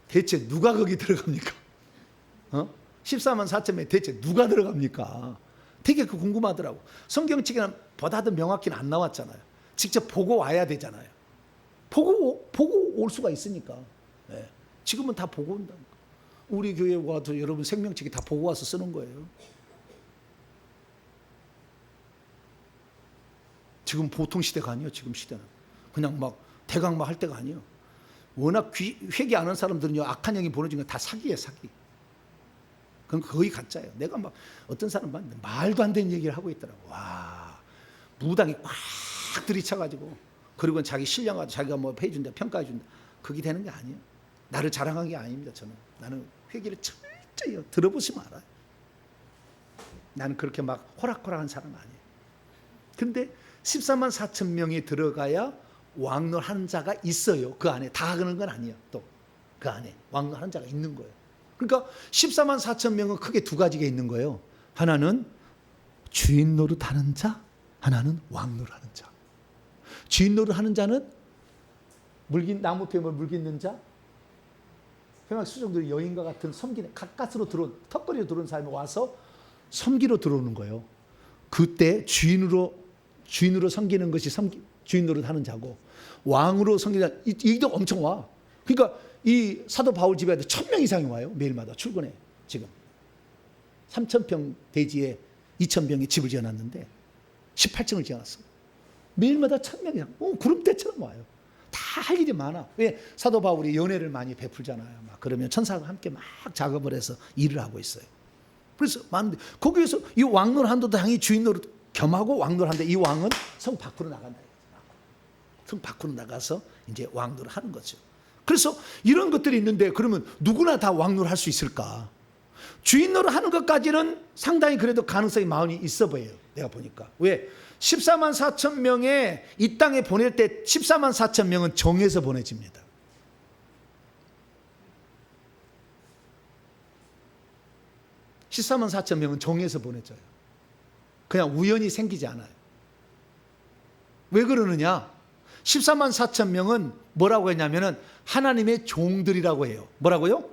대체 누가 거기 들어갑니까? 14만 4천 명 대체 누가 들어갑니까? 되게 궁금하더라고. 성경책에는 보다도 명확히는 안 나왔잖아요. 직접 보고 와야 되잖아요. 보고 올 수가 있으니까. 네. 지금은 다 보고 온다니까. 우리 교회 와도 여러분 생명책이 다 보고 와서 쓰는 거예요. 지금 보통 시대가 아니에요. 지금 시대는 그냥 막 대강 막 할 때가 아니에요. 워낙 회개 안 하는 사람들은요 악한 영이 보내준 건 다 사기예요. 사기. 그건 거의 가짜예요. 내가 막 어떤 사람 봤는데 말도 안 되는 얘기를 하고 있더라고. 와, 무당이 꽉 들이쳐가지고 그리고 자기 신령하고 자기가 뭐 해준다 평가해준다. 그게 되는 게 아니에요. 나를 자랑한 게 아닙니다. 나는 회개를 철저히 들어보시면 알아요. 나는 그렇게 막 호락호락한 사람 아니에요. 근데 14만 4천 명이 들어가야 왕노하는 자가 있어요. 그 안에 다 하는 건 아니에요. 또 그 안에 왕노하는 자가 있는 거예요. 그러니까 14만 4천 명은 크게 두 가지가 있는 거예요. 하나는 주인 노릇하는 자, 하나는 왕노릇하는 자. 주인 노릇하는 자는 나무 태움을 물깃는 자, 평양 수종들이 여인과 같은 섬기는 가까스로 들어온 턱걸이로 들어온 사람이 와서 섬기러 들어오는 거예요. 그때 주인으로 섬기는 것이 주인 노릇하는 자고 왕으로 섬기는 자 이도 엄청 와. 그러니까 이 사도 바울 집에 1,000명 이상이 와요. 매일마다 출근해. 지금 3,000평 대지에 2,000평의 집을 지어놨는데 18층을 지어놨어. 매일마다 1,000명 이상. 구름대처럼 와요. 다 할 일이 많아. 왜? 사도 바울이 연애를 많이 베풀잖아요. 막 그러면 천사와 함께 막 작업을 해서 일을 하고 있어요. 그래서 많은데 거기에서 이 왕노를 한도 당연히 주인 노릇 겸하고 왕노를 하는데 이 왕은 성 밖으로 나간다. 성 밖으로 나가서 이제 왕노를 하는 거죠. 그래서 이런 것들이 있는데 그러면 누구나 다 왕노를 할 수 있을까? 주인 노릇 하는 것까지는 상당히 그래도 가능성이 많이 있어 보여요. 내가 보니까. 왜? 14만 4천 명에 이 땅에 보낼 때 14만 4천 명은 정해서 보내집니다. (14만 4천 명은 정해서 보내져요. 그냥 우연히 생기지 않아요. 왜 그러느냐? 14만 4천 명은 뭐라고 했냐면은 하나님의 종들이라고 해요. 뭐라고요?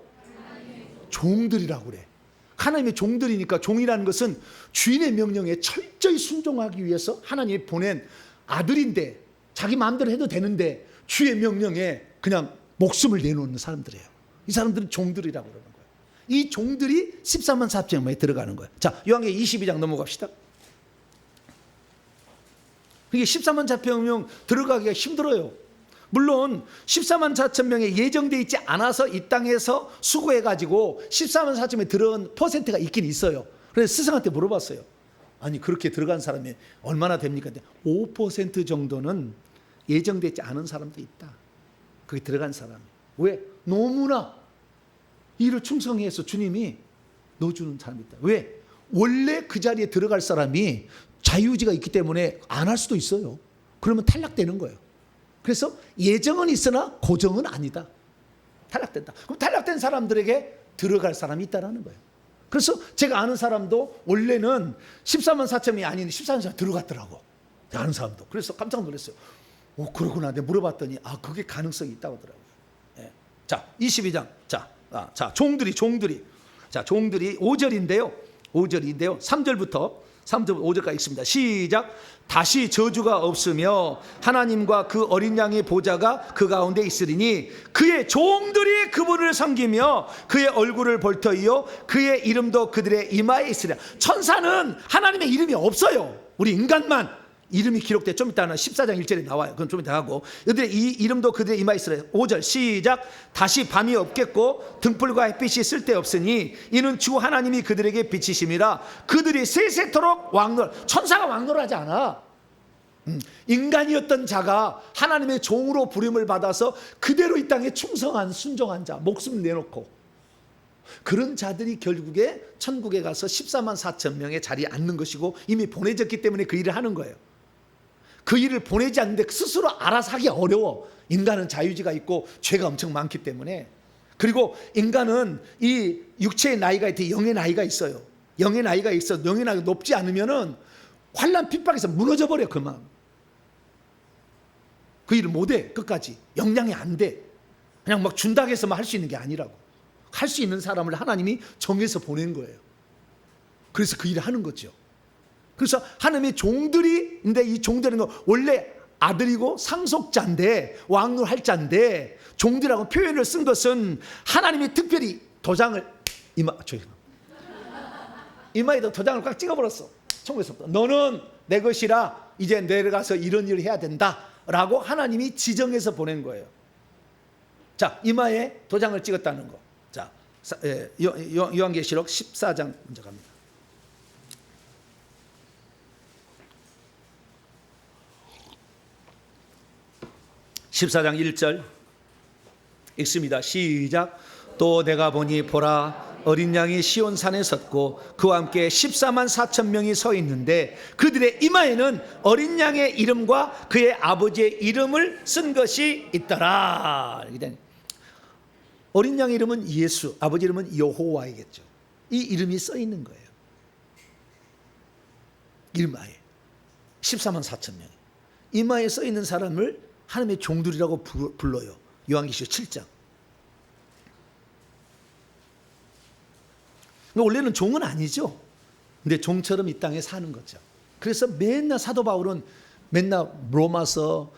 종들이라고 그래. 하나님의 종들이니까 종이라는 것은 주인의 명령에 철저히 순종하기 위해서 하나님이 보낸 아들인데 자기 마음대로 해도 되는데 주의 명령에 그냥 목숨을 내놓는 사람들이에요. 이 사람들은 종들이라고 그러는 거예요. 이 종들이 14만 4천 명에 들어가는 거예요. 자, 요한계시록 22장 넘어갑시다. 이게 14만 4천 명 들어가기가 힘들어요. 물론 14만 4천 명에 예정되어 있지 않아서 이 땅에서 수고해가지고 14만 4천 명에 들어온 퍼센트가 있긴 있어요. 그래서 스승한테 물어봤어요. 아니 그렇게 들어간 사람이 얼마나 됩니까? 5% 정도는 예정되어 있지 않은 사람도 있다. 거기 들어간 사람이. 왜? 너무나 이를 충성해서 주님이 넣어주는 사람이 있다. 왜? 원래 그 자리에 들어갈 사람이 자유의지가 있기 때문에 안 할 수도 있어요. 그러면 탈락되는 거예요. 그래서 예정은 있으나 고정은 아니다. 탈락된다. 그럼 탈락된 사람들에게 들어갈 사람이 있다라는 거예요. 그래서 제가 아는 사람도 원래는 14만 4천이 아닌 14만 4천 들어갔더라고. 제가 아는 사람도. 그래서 깜짝 놀랐어요. 오, 그러구나. 내가 물어봤더니 그게 가능성이 있다고 하더라고요. 예. 자, 22장. 자, 종들이. 자, 종들이 5절인데요. 3절부터 5절까지 있습니다. 시작. 다시 저주가 없으며 하나님과 그 어린 양의 보좌가 그 가운데 있으리니 그의 종들이 그분을 섬기며 그의 얼굴을 볼터이요 그의 이름도 그들의 이마에 있으리라. 천사는 하나님의 이름이 없어요. 우리 인간만 이름이 기록돼. 좀 이따는 14장 1절에 나와요. 그건 좀 이따 하고. 그들의 이 이름도 그들의 이마에 있으리라. 5절 시작. 다시 밤이 없겠고 등불과 햇빛이 쓸데없으니 이는 주 하나님이 그들에게 빛이심이라. 그들이 세세토록 왕노. 천사가 왕노하지 않아. 인간이었던 자가 하나님의 종으로 부름을 받아서 그대로 이 땅에 충성한 순종한 자, 목숨 내놓고 그런 자들이 결국에 천국에 가서 14만 4천 명의 자리에 앉는 것이고 이미 보내졌기 때문에 그 일을 하는 거예요. 그 일을 보내지 않는데 스스로 알아서 하기 어려워. 인간은 자유지가 있고 죄가 엄청 많기 때문에. 그리고 인간은 이 육체의 나이가 있고 영의 나이가 있어요. 영의 나이가 높지 않으면은 환난 핍박에서 무너져 버려. 그만 그 일을 못해. 끝까지 역량이 안 돼. 그냥 막 준다고 해서만 할 수 있는 게 아니라고. 할 수 있는 사람을 하나님이 정해서 보낸 거예요. 그래서 그 일을 하는 거죠. 그래서 하나님의 종들이, 근데 이 종들은 원래 아들이고 상속자인데 왕노할 자인데 종들이라고 표현을 쓴 것은 하나님이 특별히 도장을 이마에다 도장을 꽉 찍어버렸어. 천국에서부터 너는 내 것이라 이제 내려가서 이런 일을 해야 된다라고 하나님이 지정해서 보낸 거예요. 자, 이마에 도장을 찍었다는 거. 자, 요한계시록 14장 먼저 갑니다. 14장 1절 읽습니다. 시작. 또 내가 보니 보라 어린 양이 시온산에 섰고 그와 함께 14만 4천 명이 서 있는데 그들의 이마에는 어린 양의 이름과 그의 아버지의 이름을 쓴 것이 있더라. 어린 양의 이름은 예수, 아버지 이름은 여호와이겠죠. 이 이름이 써 있는 거예요. 이마에 14만 4천 명 이마에 써 있는 사람을 하나님의 종들이라고 불러요. 요한계시록 7장. 원래는 종은 아니죠. 근데 종처럼 이 땅에 사는 거죠. 그래서 맨날 사도 바울은 맨날 로마서,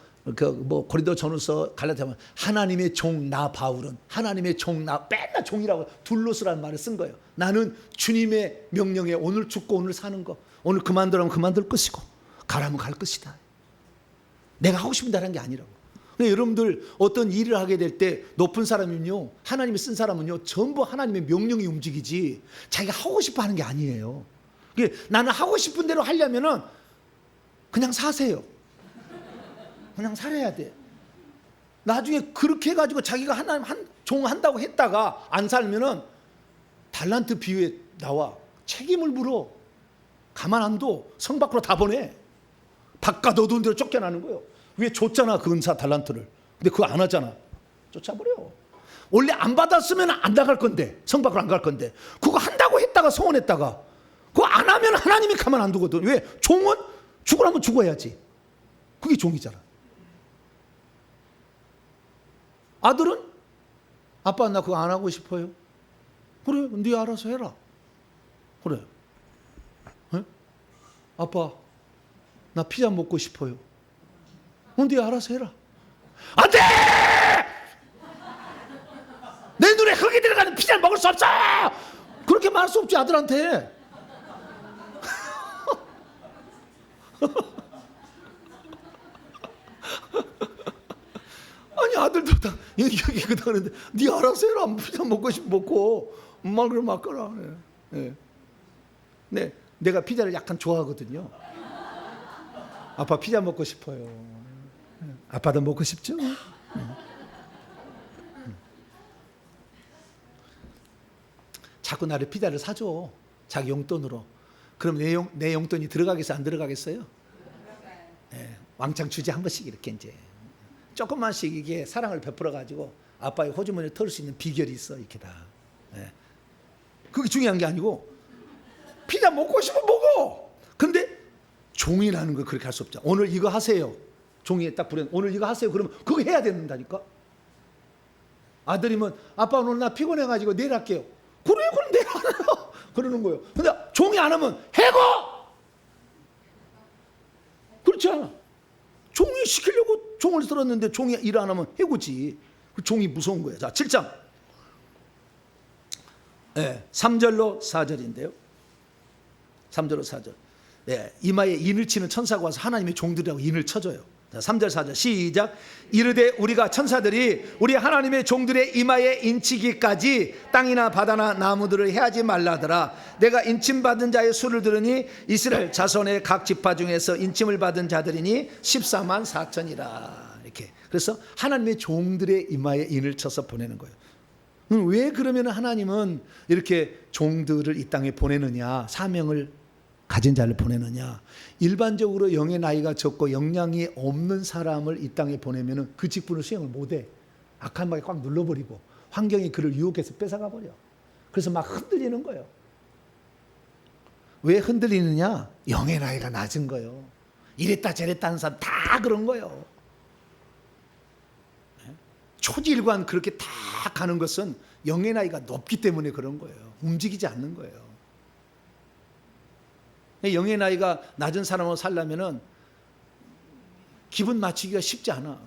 고린도 전후서, 갈라디아서 하나님의 종 나 바울은 하나님의 종 나 맨날 종이라고 둘로스라는 말을 쓴 거예요. 나는 주님의 명령에 오늘 죽고 오늘 사는 거. 오늘 그만두라면 그만둘 것이고 가라면 갈 것이다. 내가 하고 싶은 대로 하는 게 아니라고. 여러분들 어떤 일을 하게 될 때 높은 사람은요, 하나님이 쓴 사람은요, 전부 하나님의 명령이 움직이지 자기가 하고 싶어 하는 게 아니에요. 나는 하고 싶은 대로 하려면은 그냥 사세요. 그냥 살아야 돼. 나중에 그렇게 해가지고 자기가 하나님 종 한다고 했다가 안 살면은 달란트 비유에 나와 책임을 물어. 가만 안 둬. 성 밖으로 다 보내. 바깥 어두운 데로 쫓겨나는 거예요. 왜 줬잖아 그 은사 달란트를. 근데 그거 안 하잖아. 쫓아버려. 원래 안 받았으면 안 나갈 건데, 성 밖으로 안 갈 건데 그거 한다고 했다가 서원했다가 그거 안 하면 하나님이 가만 안 두거든. 왜? 종은 죽으라면 죽어야지. 그게 종이잖아. 아들은 아빠 나 그거 안 하고 싶어요. 그래 네 알아서 해라. 그래. 에? 아빠 나 피자 먹고 싶어요. 네 알아서 해라. 안 돼! 내 눈에 흙이 들어가는 피자를 먹을 수 없어! 그렇게 말할 수 없지 아들한테. 아니 아들도 다 여기 그러는데 네 알아서 해라. 피자 먹고 싶으면 먹고 엄마 그럼 맡거라. 네. 네, 내가 피자를 약간 좋아하거든요. 아빠 피자 먹고 싶어요. 아빠도 먹고 싶죠? 자꾸 나를 피자를 사줘. 자기 용돈으로. 그럼 내 용돈이 들어가겠어요? 안 들어가겠어요? 네, 왕창 주지 한 번씩 이렇게 이제 조금만씩 이게 사랑을 베풀어 가지고 아빠의 호주머니를 털을 수 있는 비결이 있어. 이렇게 다. 예. 그게 중요한 게 아니고 피자 먹고 싶으면 먹어. 근데 종이라는 거 그렇게 할 수 없죠. 오늘 이거 하세요. 종이에 딱 부려. 오늘 이거 하세요. 그러면 그거 해야 된다니까. 아들이면 아빠 오늘 나 피곤해가지고 내일 할게요. 그래 그럼 내일 하라. 그러는 거예요. 근데 종이 안 하면 해고. 그렇지 않아. 종이 시키려고 종을 들었는데 종이 일 안 하면 해고지. 그 종이 무서운 거예요. 자, 7장. 네, 3절로 4절인데요. 3절로 4절. 네, 이마에 인을 치는 천사가 와서 하나님의 종들이라고 인을 쳐줘요. 자, 3절 4절 시작. 이르되 우리가 천사들이 우리 하나님의 종들의 이마에 인치기까지 땅이나 바다나 나무들을 해하지 말라더라. 내가 인침받은 자의 수를 들으니 이스라엘 자손의 각 지파 중에서 인침을 받은 자들이니 14만 4천이라. 이렇게. 그래서 하나님의 종들의 이마에 인을 쳐서 보내는 거예요. 왜 그러면 하나님은 이렇게 종들을 이 땅에 보내느냐, 사명을 가진 자를 보내느냐. 일반적으로 영의 나이가 적고 역량이 없는 사람을 이 땅에 보내면 그 직분을 수행을 못해. 악한 마귀 꽉 눌러버리고 환경이 그를 유혹해서 뺏어가 버려. 그래서 막 흔들리는 거예요. 왜 흔들리느냐? 영의 나이가 낮은 거예요. 이랬다 저랬다 하는 사람 다 그런 거예요. 초지일관 그렇게 다 가는 것은 영의 나이가 높기 때문에 그런 거예요. 움직이지 않는 거예요. 영의 나이가 낮은 사람으로 살려면은 기분 맞추기가 쉽지 않아.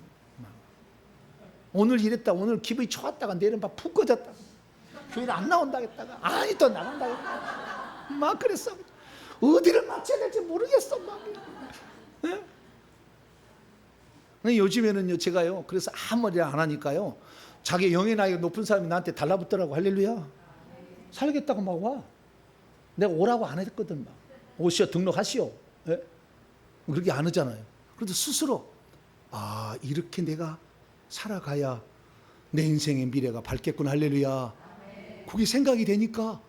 오늘 이랬다, 오늘 기분이 좋았다가 내일은 막 푹 꺼졌다. 교회를 안 나온다겠다가 아니 또 나간다겠다. 막 그랬어. 어디를 맞춰야 될지 모르겠어. 막. 네? 요즘에는요 제가요 그래서 아무 말이나 안 하니까요 자기 영의 나이가 높은 사람이 나한테 달라붙더라고. 할렐루야. 살겠다고 막 와. 내가 오라고 안 했거든. 막 오시오 등록하시오. 예? 그렇게 안 하잖아요. 그래도 스스로 아 이렇게 내가 살아가야 내 인생의 미래가 밝겠구나. 할렐루야. 그게 생각이 되니까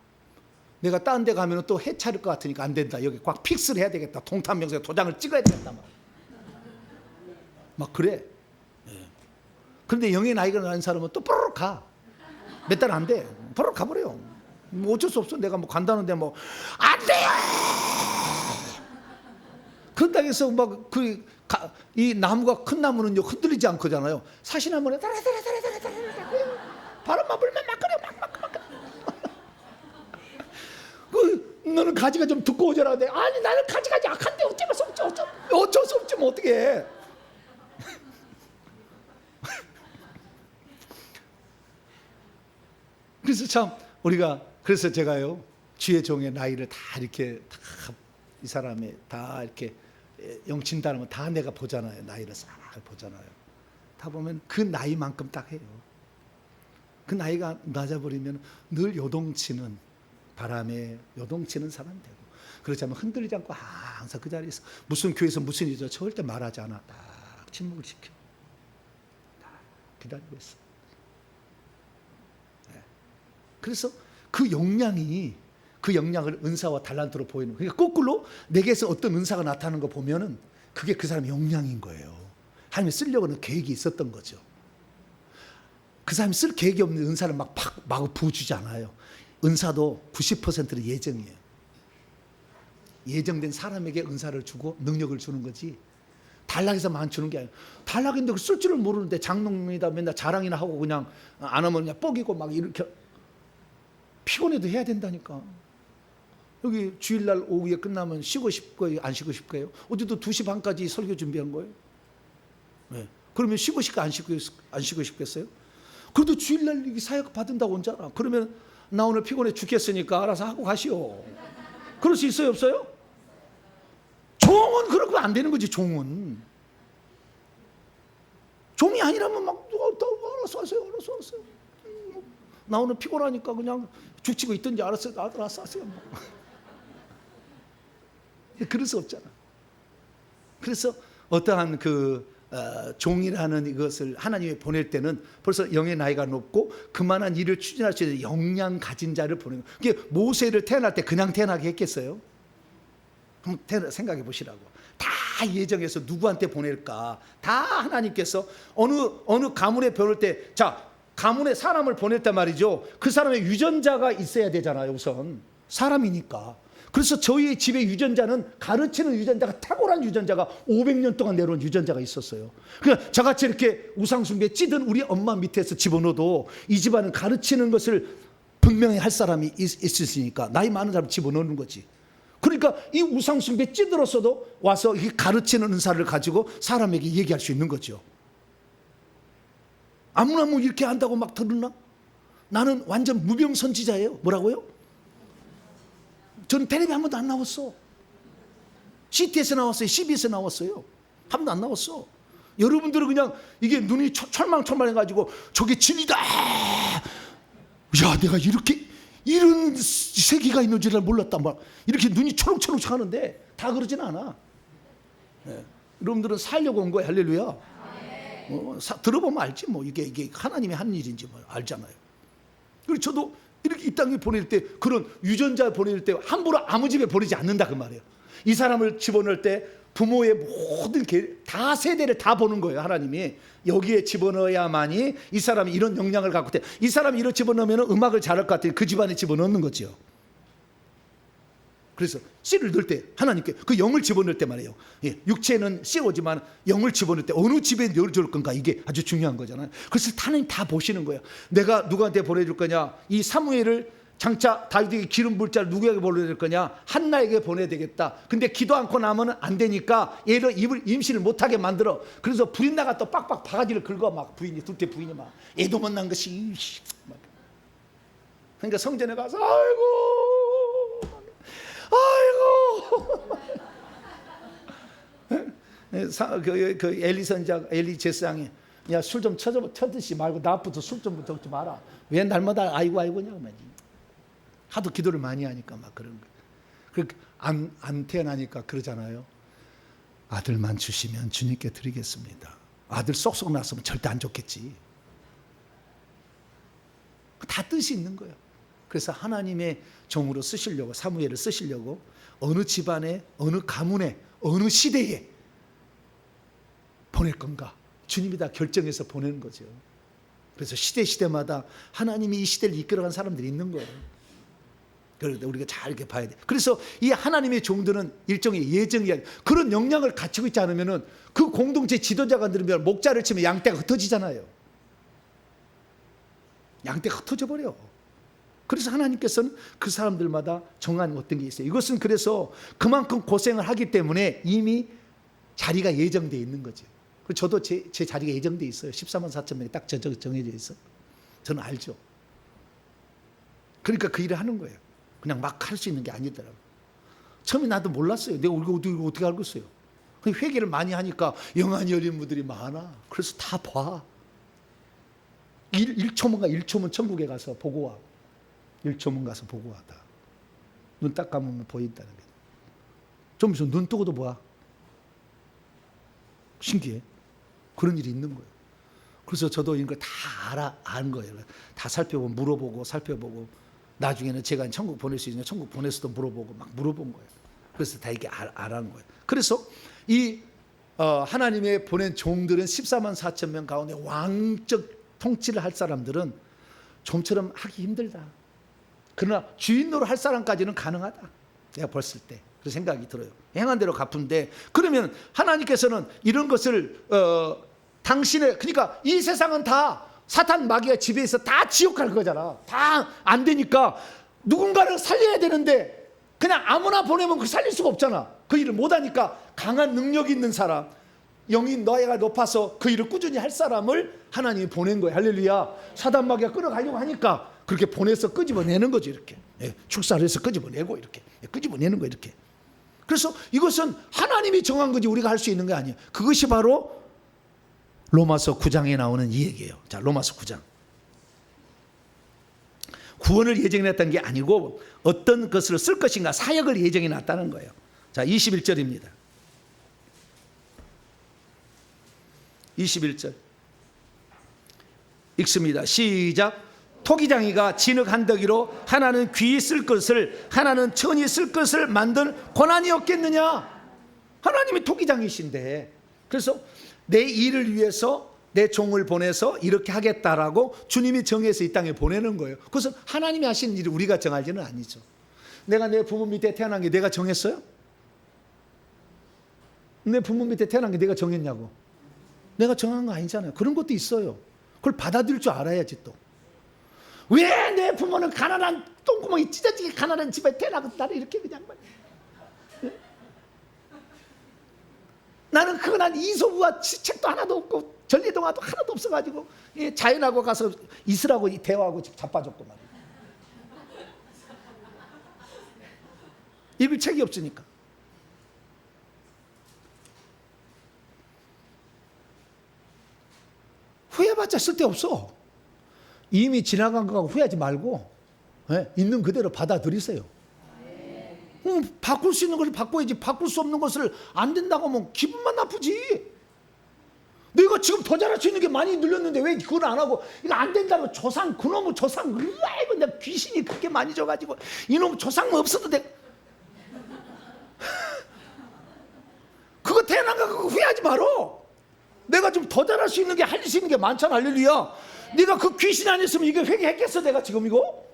내가 딴 데 가면 또 해차릴 것 같으니까 안 된다. 여기 꽉 픽스를 해야 되겠다. 동탄명세에 도장을 찍어야 되겠다. 막 그래. 예. 그런데 영의 나이가 나는 사람은 또 뽀로로 가. 몇 달 안 돼. 뽀로로 가버려요. 뭐 어쩔 수 없어. 내가 뭐 간다는데 뭐 안 돼요. 그런다고 해서 막 이 나무가 큰 나무는요 흔들리지 않거든요. 사시나무는 바람만 불면 막 그래 막. 너는 가지가 좀 두꺼워져라. 아니 나는 가지가 약한데 어쩔 수 없지. 어쩔 수 없지 뭐 어떻게 해. 그래서 참 우리가 그래서 제가요 주의 종의 나이를 다 이렇게 다 이 사람의 다 이렇게 영친다는 건 다 내가 보잖아요. 나이를 싹 보잖아요. 다 보면 그 나이만큼 딱 해요. 그 나이가 낮아버리면 늘 요동치는 바람에 요동치는 사람 되고 그렇지 않으면 흔들리지 않고 항상 그 자리에서 무슨 교회에서 무슨 일이죠 절대 말하지 않아. 딱 침묵을 지켜. 딱 기다리고 있어. 네. 그래서 그 역량이 그 역량을 은사와 달란트로 보이는 거예요. 그러니까 거꾸로 내게서 어떤 은사가 나타나는 거 보면은 그게 그 사람의 역량인 거예요. 하나님이 쓰려고 하는 계획이 있었던 거죠. 그 사람이 쓸 계획이 없는 은사를 막 마구 부어주지 않아요. 은사도 90%는 예정이에요. 예정된 사람에게 은사를 주고 능력을 주는 거지 단락해서만 주는 게 아니에요. 단락인데 쓸 줄을 모르는데 장롱이다 맨날 자랑이나 하고 그냥 안 하면 그냥 뻐기고 막 이렇게 피곤해도 해야 된다니까. 여기 주일날 오후에 끝나면 쉬고 싶고요? 안 쉬고 싶고요? 어제도 2시 반까지 설교 준비한 거예요. 네. 그러면 쉬고 싶고 안 쉬고 싶겠어요? 그래도 주일날 사역 받은다고 온잖아. 그러면 나 오늘 피곤해 죽겠으니까 알아서 하고 가시오. 그럴 수 있어요? 없어요? 종은 그러면 안 되는 거지. 종은 종이 아니라면 막 알아서 하세요. 알아서 하세요. 나 오늘 피곤하니까 그냥 죽치고 있든지 알아서 하세요. 그럴 수 없잖아. 그래서 어떠한 종이라는 이것을 하나님이 보낼 때는 벌써 영의 나이가 높고 그만한 일을 추진할 수 있는 역량 가진 자를 보내는 거예요. 이게 모세를 태어날 때 그냥 태어나게 했겠어요? 한번 생각해 보시라고. 다 예정해서 누구한테 보낼까? 다 하나님께서 어느 가문에 보낼 때 자 가문에 사람을 보낼 때 말이죠, 그 사람의 유전자가 있어야 되잖아요. 우선 사람이니까. 그래서 저희 집의 유전자는, 가르치는 유전자가, 탁월한 유전자가 500년 동안 내려온 유전자가 있었어요. 그러니까 저같이 이렇게 우상숭배에 찌든 우리 엄마 밑에서 집어넣어도 이 집안은 가르치는 것을 분명히 할 사람이 있으니까 나이 많은 사람 집어넣는 거지. 그러니까 이 우상숭배에 찌들었어도 와서 이 가르치는 은사를 가지고 사람에게 얘기할 수 있는 거죠. 아무나 뭐 이렇게 한다고 막 들었나? 나는 완전 무병선지자예요. 뭐라고요? 저는 텔레비 한 번도 안 나왔어. CT에서 나왔어요. CB에서 나왔어요. 한 번도 안 나왔어. 여러분들은 그냥 이게 눈이 철망철망해가지고 저게 진리다. 야, 내가 이런 세계가 있는 줄을 몰랐다. 막 이렇게 눈이 초록초록 하는데 다 그러진 않아. 네. 여러분들은 살려고 온 거야. 할렐루야. 들어보면 알지 뭐 이게 하나님이 한 일인지 뭐 알잖아요. 그리고 저도 이렇게 이 땅에 보낼 때, 그런 유전자 보낼 때 함부로 아무 집에 보내지 않는다 그 말이에요. 이 사람을 집어넣을 때 부모의 모든 다 세대를 다 보는 거예요. 하나님이 여기에 집어넣어야만이 이 사람이 이런 역량을 갖고 있대. 이 사람이 이런 집어넣으면 음악을 잘할 것 같아요. 그 집안에 집어넣는 거죠. 그래서 씨를 넣을 때 하나님께 그 영을 집어넣을 때 말이에요. 예, 육체는 씨 오지만 영을 집어넣을 때 어느 집에 넣어줄 건가, 이게 아주 중요한 거잖아요. 그래서 하나님 다 보시는 거예요. 내가 누구한테 보내줄 거냐, 이 사무엘을 장차 다윗에게 기름 부을 자를 누구에게 보내줄 거냐, 한나에게 보내야 되겠다. 근데 기도 않고 나면 안 되니까 얘를 임신을 못하게 만들어. 그래서 불인나가 또 빡빡 바가지를 긁어. 막 부인이, 둘째 부인이 막 애도 못 난 것이 막. 그러니까 성전에 가서 그 엘리 선자, 엘리 제사장이, 야, 술 좀 쳐듯이 말고 나부터 술 좀 먹지 마라. 왜 날마다 아이고냐고 말이지. 하도 기도를 많이 하니까 막 그런 거. 안 태어나니까 그러잖아요. 아들만 주시면 주님께 드리겠습니다. 아들 쏙쏙 났으면 절대 안 좋겠지. 다 뜻이 있는 거예요. 그래서 하나님의 종으로 쓰시려고, 사무엘을 쓰시려고 어느 집안에, 어느 가문에, 어느 시대에 보낼 건가, 주님이 다 결정해서 보내는 거죠. 그래서 시대마다 하나님이 이 시대를 이끌어간 사람들이 있는 거예요. 그래서 우리가 잘 이렇게 봐야 돼. 그래서 이 하나님의 종들은 일종의 예정이야. 그런 역량을 갖추고 있지 않으면은 그 공동체 지도자가 들으면 목자를 치면 양떼가 흩어지잖아요. 양떼가 흩어져 버려. 그래서 하나님께서는 그 사람들마다 정한 어떤 게 있어요. 이것은 그래서 그만큼 고생을 하기 때문에 이미 자리가 예정되어 있는 거죠. 저도 제 자리가 예정되어 있어요. 14만 4천 명이 딱 정해져 있어. 저는 알죠. 그러니까 그 일을 하는 거예요. 그냥 막 할 수 있는 게 아니더라고요. 처음에 나도 몰랐어요. 내가 어떻게 알겠어요. 회개를 많이 하니까 영안이 열린 분들이 많아. 그래서 다 봐. 1초면 천국에 가서 보고 와. 1초면 가서 보고 와. 눈 딱 감으면 보인다는 게. 좀 있으면 눈 뜨고도 봐. 신기해. 그런 일이 있는 거예요. 그래서 저도 이런 걸 다 아는 거예요. 다 살펴보고, 물어보고, 살펴보고, 나중에는 제가 천국 보낼 수 있냐, 천국 보내서도 물어보고, 막 물어본 거예요. 그래서 다 이게 알아는 거예요. 그래서 이 하나님의 보낸 종들은 14만 4천 명 가운데 왕적 통치를 할 사람들은 좀처럼 하기 힘들다. 그러나 주인 노릇 할 사람까지는 가능하다. 내가 봤을 때 그 생각이 들어요. 행한 대로 갚은데, 그러면 하나님께서는 이런 것을 당신의, 그러니까 이 세상은 다 사탄 마귀가 지배해서 다 지옥 갈 거잖아. 다 안 되니까 누군가를 살려야 되는데 그냥 아무나 보내면 그 살릴 수가 없잖아. 그 일을 못하니까 강한 능력 있는 사람, 영이 너희가 높아서 그 일을 꾸준히 할 사람을 하나님이 보낸 거예요. 할렐루야. 사단 마귀가 끌어가려고 하니까 그렇게 보내서 끄집어내는 거죠. 이렇게 축사를 해서 끄집어내고, 이렇게 끄집어내는 거예요. 이렇게. 그래서 이것은 하나님이 정한 거지 우리가 할 수 있는 게 아니에요. 그것이 바로 로마서 9장에 나오는 이 얘기예요. 자, 로마서 9장. 구원을 예정해놨다는 게 아니고 어떤 것을 쓸 것인가, 사역을 예정해놨다는 거예요. 자, 21절입니다. 21절 읽습니다. 시작. 토기장이가 진흙 한더기로 하나는 귀히 쓸 것을, 하나는 천히 쓸 것을 만들 고난이 없겠느냐. 하나님이 토기장이신데, 그래서 내 일을 위해서 내 종을 보내서 이렇게 하겠다라고 주님이 정해서 이 땅에 보내는 거예요. 그것은 하나님이 하시는 일을 우리가 정할 일은 아니죠. 내가 내 부모 밑에 태어난 게 내가 정했어요? 내 부모 밑에 태어난 게 내가 정했냐고. 내가 정한 거 아니잖아요. 그런 것도 있어요. 그걸 받아들일 줄 알아야지 또. 왜 내 부모는 가난한 똥구멍이 찢어지게 가난한 집에 태어나고 나를 이렇게 그냥 나는 그거 난 이소부와 책도 하나도 없고 전리동화도 하나도 없어가지고 자연하고 가서 있으라고 대화하고 자빠졌고 말이야. 읽을 책이 없으니까. 후회해봤자 쓸데없어. 이미 지나간 거 후회하지 말고 있는 그대로 받아들이세요. 바꿀 수 있는 것을 바꿔야지. 바꿀 수 없는 것을 안 된다고 하면 기분만 나쁘지. 내가 지금 더 잘할 수 있는 게 많이 늘렸는데 왜 그걸 안 하고 이거 안 된다고 조상 그놈의 조상 아이고 내가 귀신이 그렇게 많이 져가지고 이놈 조상 없어도 돼. 그거 태어난 거 그거 후회하지 말어. 내가 좀 더 잘할 수 있는 게 할 수 있는 게 많잖아. 할렐루야. 네가 그 귀신 아니었으면 이거 회개했겠어 내가 지금 이거?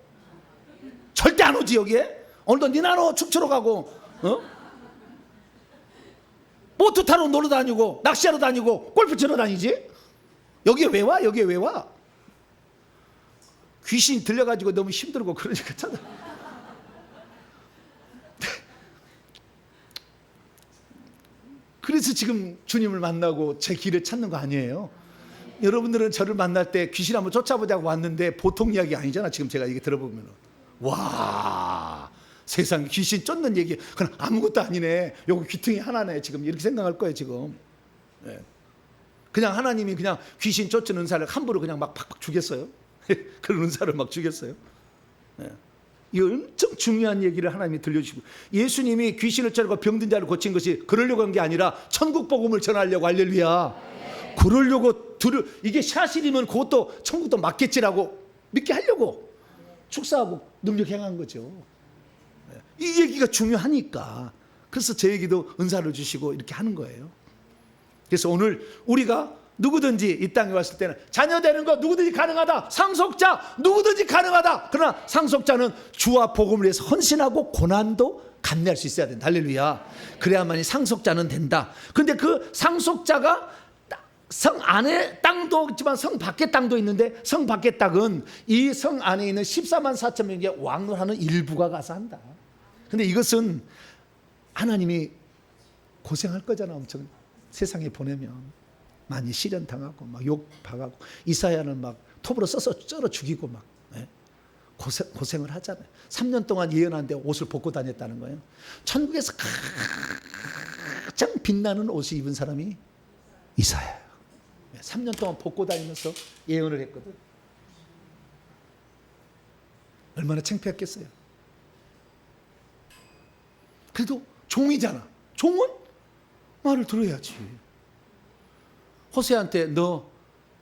절대 안 오지 여기에. 오늘도 니나노 축제로 가고 보트 타러 놀러 다니고 낚시하러 다니고 골프 치러 다니지. 여기에 왜 와? 여기에 왜 와? 귀신이 들려가지고 너무 힘들고 그러니까 찾아. 그래서 지금 주님을 만나고 제 길을 찾는 거 아니에요. 여러분들은 저를 만날 때 귀신 한번 쫓아보자고 왔는데 보통 이야기 아니잖아. 지금 제가 이게 들어보면 와 세상에 귀신 쫓는 얘기 그냥 아무것도 아니네. 요거 귀퉁이 하나네. 지금 이렇게 생각할 거예요 지금. 그냥 하나님이 그냥 귀신 쫓는 은사를 함부로 그냥 막 팍팍 주겠어요? 그런 은사를 막 주겠어요? 이 엄청 중요한 얘기를 하나님이 들려주시고, 예수님이 귀신을 쫓고 병든 자를 고친 것이 그러려고 한 게 아니라 천국 복음을 전하려고. 할렐루야. 그러려고 이게 사실이면 그것도 천국도 맞겠지라고 믿게 하려고 축사하고 능력 행한 거죠. 이 얘기가 중요하니까. 그래서 제 얘기도 은사를 주시고 이렇게 하는 거예요. 그래서 오늘 우리가 누구든지 이 땅에 왔을 때는 자녀 되는 거 누구든지 가능하다. 상속자 누구든지 가능하다. 그러나 상속자는 주와 복음을 위해서 헌신하고 고난도 감내할 수 있어야 된다. 할렐루야. 그래야만이 상속자는 된다. 그런데 그 상속자가 성 안에 땅도 있지만 성 밖에 땅도 있는데, 성 밖의 땅은 이 성 안에 있는 14만 4천 명의 왕을 하는 일부가 가서 한다. 근데 이것은 하나님이 고생할 거잖아. 엄청 세상에 보내면 많이 시련당하고 막 욕박하고, 이사야는 막 톱으로 써서 쩔어 죽이고 막 고생을 하잖아요. 3년 동안 예언하는데 옷을 벗고 다녔다는 거예요. 천국에서 가장 빛나는 옷을 입은 사람이 이사야예요. 3년 동안 벗고 다니면서 예언을 했거든. 얼마나 창피했겠어요. 그래도 종이잖아. 종은 말을 들어야지. 호세한테 너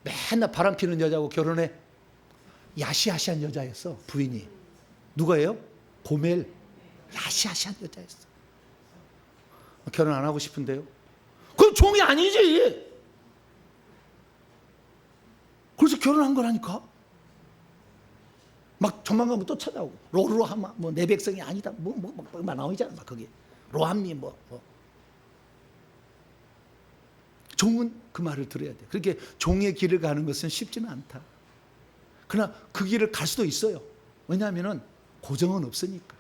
맨날 바람 피는 여자하고 결혼해. 야시아시한 여자였어. 부인이. 누가예요? 고멜. 야시아시한 여자였어. 결혼 안 하고 싶은데요? 그건 종이 아니지. 그래서 결혼한 거라니까. 막 조만간 또 찾아오고 로루하마 뭐 내 백성이 아니다 막 나오잖아. 막 거기 로함미 뭐. 종은 그 말을 들어야 돼. 그렇게 종의 길을 가는 것은 쉽지는 않다. 그러나 그 길을 갈 수도 있어요. 왜냐하면 고정은 없으니까.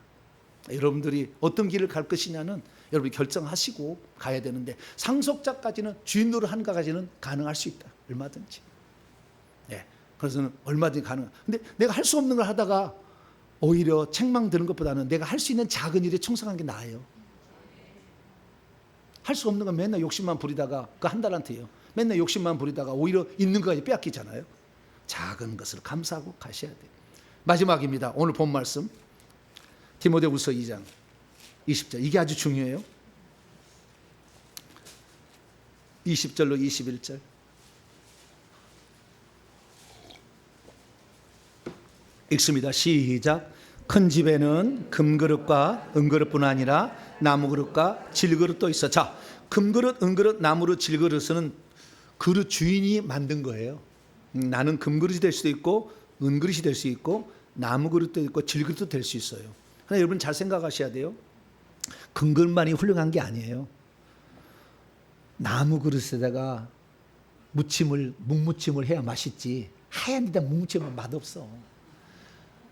여러분들이 어떤 길을 갈 것이냐는 여러분이 결정하시고 가야 되는데, 상속자까지는 주인 노릇하는 것까지는 가능할 수 있다. 얼마든지. 그래서는 얼마든지 가능. 근데 내가 할 수 없는 걸 하다가 오히려 책망 드는 것보다는 내가 할 수 있는 작은 일에 충성한 게 나아요. 할 수 없는 건 맨날 욕심만 부리다가, 그 한 달한테요, 맨날 욕심만 부리다가 오히려 있는 것까지 빼앗기잖아요. 작은 것을 감사하고 가셔야 돼요. 마지막입니다. 오늘 본 말씀 디모데후서 2장 20절. 이게 아주 중요해요. 20절로 21절. 읽습니다. 시작. 큰 집에는 금그릇과 은그릇뿐 아니라 나무그릇과 질그릇도 있어. 자, 금그릇, 은그릇, 나무로 질그릇은 그릇 주인이 만든 거예요. 나는 금그릇이 될 수도 있고 은그릇이 될 수 있고 나무 그릇도 있고 질그릇도 될 수 있어요. 그러나 여러분 잘 생각하셔야 돼요. 금그릇만이 훌륭한 게 아니에요. 나무 그릇에다가 묵무침을 해야 맛있지. 하얀 데다 묵무침은 맛없어.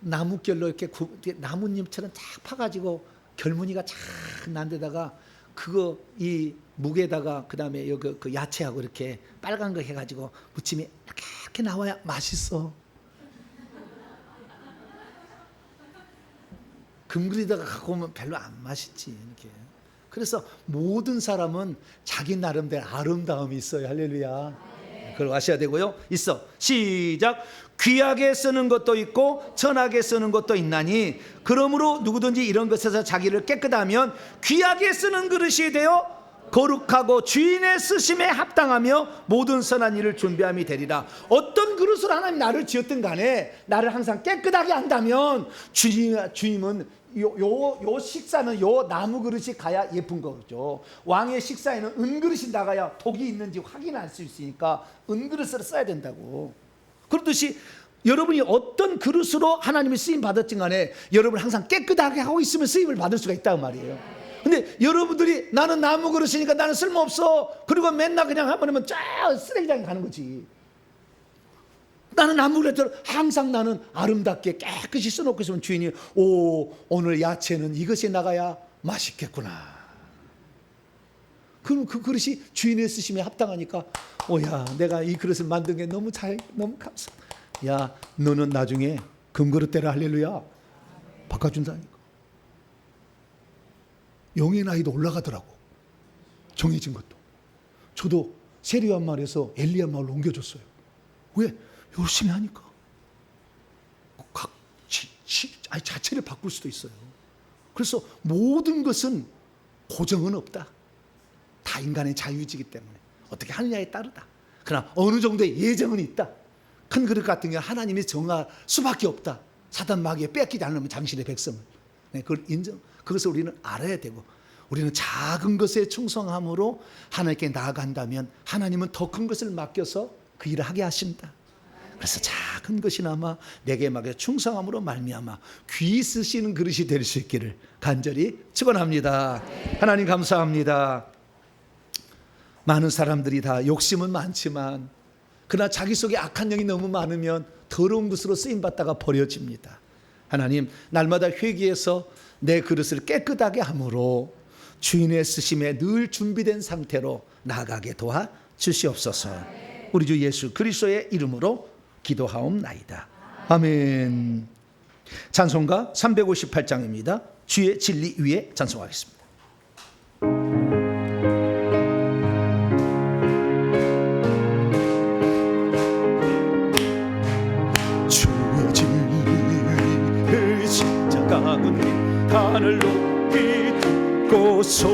나무결로 이렇게 나뭇잎처럼 쫙 파가지고 결무늬가 쫙 난 데다가 그거 이 묵에다가 그다음에 그 야채하고 이렇게 빨간 거 해가지고 무침이 이렇게 나와야 맛있어. 금그릇에다가 갖고 오면 별로 안 맛있지. 이렇게. 그래서 모든 사람은 자기 나름대로 아름다움이 있어요. 할렐루야. 그걸 아셔야 되고요. 있어. 시작. 귀하게 쓰는 것도 있고 천하게 쓰는 것도 있나니 그러므로 누구든지 이런 것에서 자기를 깨끗하면 귀하게 쓰는 그릇이 되어 거룩하고 주인의 쓰심에 합당하며 모든 선한 일을 준비함이 되리라. 어떤 그릇으로 하나님 나를 지었든 간에 나를 항상 깨끗하게 한다면 주님은 요 식사는 요 나무 그릇이 가야 예쁜 거죠. 왕의 식사에는 은그릇이 나가야 독이 있는지 확인할 수 있으니까 은그릇을 써야 된다고. 그렇듯이 여러분이 어떤 그릇으로 하나님의 쓰임 받았든 간에 여러분 항상 깨끗하게 하고 있으면 쓰임을 받을 수가 있다고 말이에요. 근데 여러분들이 나는 나무 그릇이니까 나는 쓸모없어, 그리고 맨날 그냥 한번 쫙 쓰레기장에 가는 거지. 나는 나무 그릇대로 항상 나는 아름답게 깨끗이 써놓고 있으면 주인이 오늘 야채는 이것이 나가야 맛있겠구나. 그럼 그 그릇이 주인의 쓰심에 합당하니까 야 내가 이 그릇을 만든 게 너무 감사. 야 너는 나중에 금그릇대로 할렐루야 바꿔준다니까. 영의 나이도 올라가더라고. 정해진 것도. 저도 세리안 마을에서 엘리안 마을로 옮겨줬어요. 왜? 열심히 하니까. 자체를 바꿀 수도 있어요. 그래서 모든 것은 고정은 없다. 다 인간의 자유지기 때문에 어떻게 하느냐에 따르다. 그러나 어느 정도의 예정은 있다. 큰 그릇 같은 경우 하나님이 정할 수밖에 없다. 사단 마귀에 뺏기지 않으면 당신의 백성을. 그걸 그것을 우리는 알아야 되고, 우리는 작은 것에 충성함으로 하나님께 나아간다면 하나님은 더 큰 것을 맡겨서 그 일을 하게 하신다. 그래서 작은 것이나마 내게 맡겨 충성함으로 말미암아 귀 쓰시는 그릇이 될 수 있기를 간절히 축원합니다. 하나님 감사합니다. 많은 사람들이 다 욕심은 많지만 그러나 자기 속에 악한 영이 너무 많으면 더러운 것으로 쓰임받다가 버려집니다. 하나님 날마다 회개해서 내 그릇을 깨끗하게 함으로 주인의 쓰심에 늘 준비된 상태로 나아가게 도와 주시옵소서. 우리 주 예수 그리스도의 이름으로 기도하옵나이다. 아멘. 찬송가 358장입니다. 주의 진리 위에 찬송하겠습니다. 주의 진리의 십자가는 하늘 높이 듣고서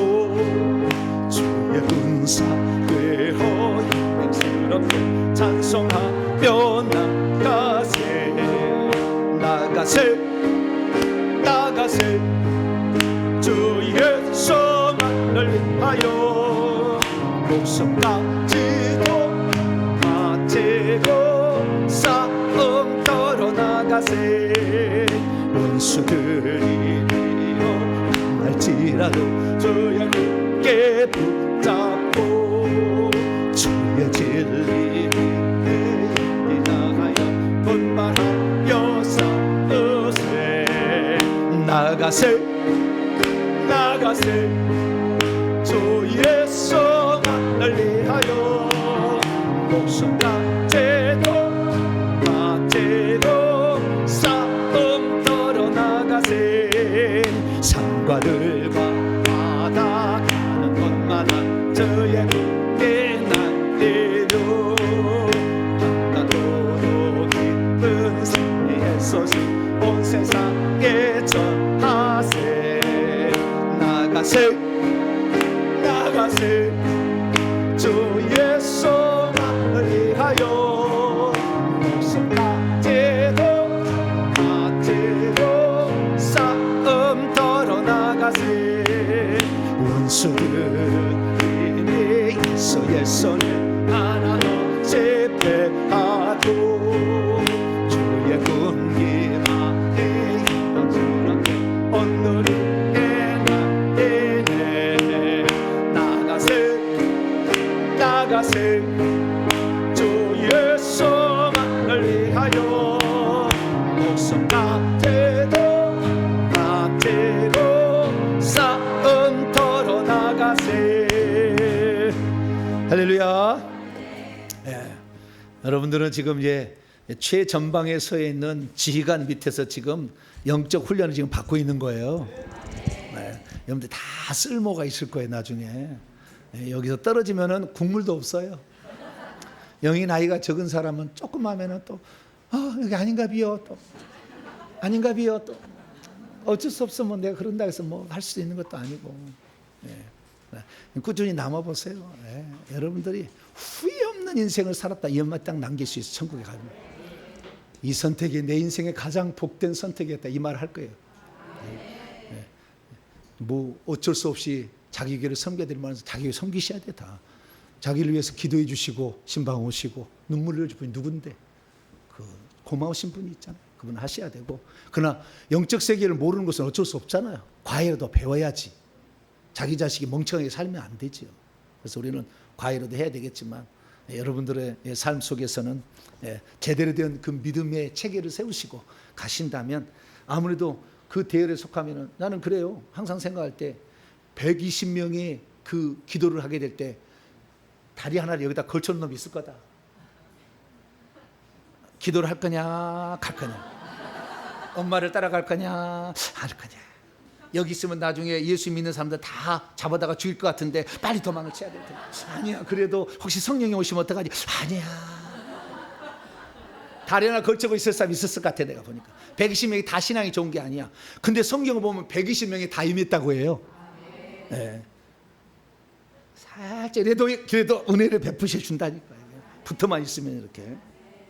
주의 은사 되어 영생스럽게 찬송하며 나가세 주의 성만을 위하여 목숨까지도 바치고 싸움 떨어 나가세. 원수들이 말지라도 주의 굳게 붙잡고 주의 진리 위에 나가여 분발하여 싸우세. 나가세 주의 성만을 위하여 목숨까지도 바치고 싸움 떨어 나가세. 산과들과 바다 가는 곳마다 저의 굳게 날리려 바다도로 깊은 승리의 소식 온 세상에 전하세. 나가세 주의 성만을 위하여 목숨까지도 바치고 싸움 떨어 나가세. 원수들이 있어 예선을 하나 할렐루야. 예. 여러분들은 지금 이제 최전방에 서 있는 지휘관 밑에서 지금 영적 훈련을 지금 받고 있는 거예요. 네. 여러분들 다 쓸모가 있을 거예요 나중에. 예. 여기서 떨어지면은 국물도 없어요. 영이 나이가 적은 사람은 조금 하면은 또 여기 아닌가 비요, 또 아닌가 비요, 또 어쩔 수 없어 뭐 내가 그런다 해서 뭐 할 수 있는 것도 아니고. 예. 꾸준히 남아보세요. 예. 여러분들이 후회 없는 인생을 살았다 이 엄마 딱 남길 수 있어. 천국에 가면 이 선택이 내 인생의 가장 복된 선택이었다 이 말 할 거예요. 예. 뭐 어쩔 수 없이 자기 교회를 섬겨드리면서 자기 교회 섬기셔야 돼. 다 자기를 위해서 기도해 주시고 신방 오시고 눈물 흘려줄 분이 누군데 그 고마우신 분이 있잖아요. 그분 하셔야 되고. 그러나 영적 세계를 모르는 것은 어쩔 수 없잖아요. 과외라도 배워야지. 자기 자식이 멍청하게 살면 안 되죠. 그래서 우리는 과외라도 해야 되겠지만 여러분들의 삶 속에서는 제대로 된 그 믿음의 체계를 세우시고 가신다면 아무래도 그 대열에 속하면은 나는 그래요. 항상 생각할 때 120명이 그 기도를 하게 될 때 다리 하나를 여기다 걸쳐놓은 놈이 있을 거다. 기도를 할 거냐 갈 거냐, 엄마를 따라갈 거냐 안 할 거냐. 여기 있으면 나중에 예수 믿는 사람들 다 잡아다가 죽일 것 같은데 빨리 도망을 쳐야 될 텐데. 아니야, 그래도 혹시 성령이 오시면 어떡하지? 아니야. 다리 하나 걸치고 있을 사람 있었을 것 같아. 내가 보니까 120명이 다 신앙이 좋은 게 아니야. 근데 성경을 보면 120명이 다 임했다고 해요. 네. 살짝 그래도 은혜를 베푸셔 준다니까요. 붙어만 있으면 이렇게.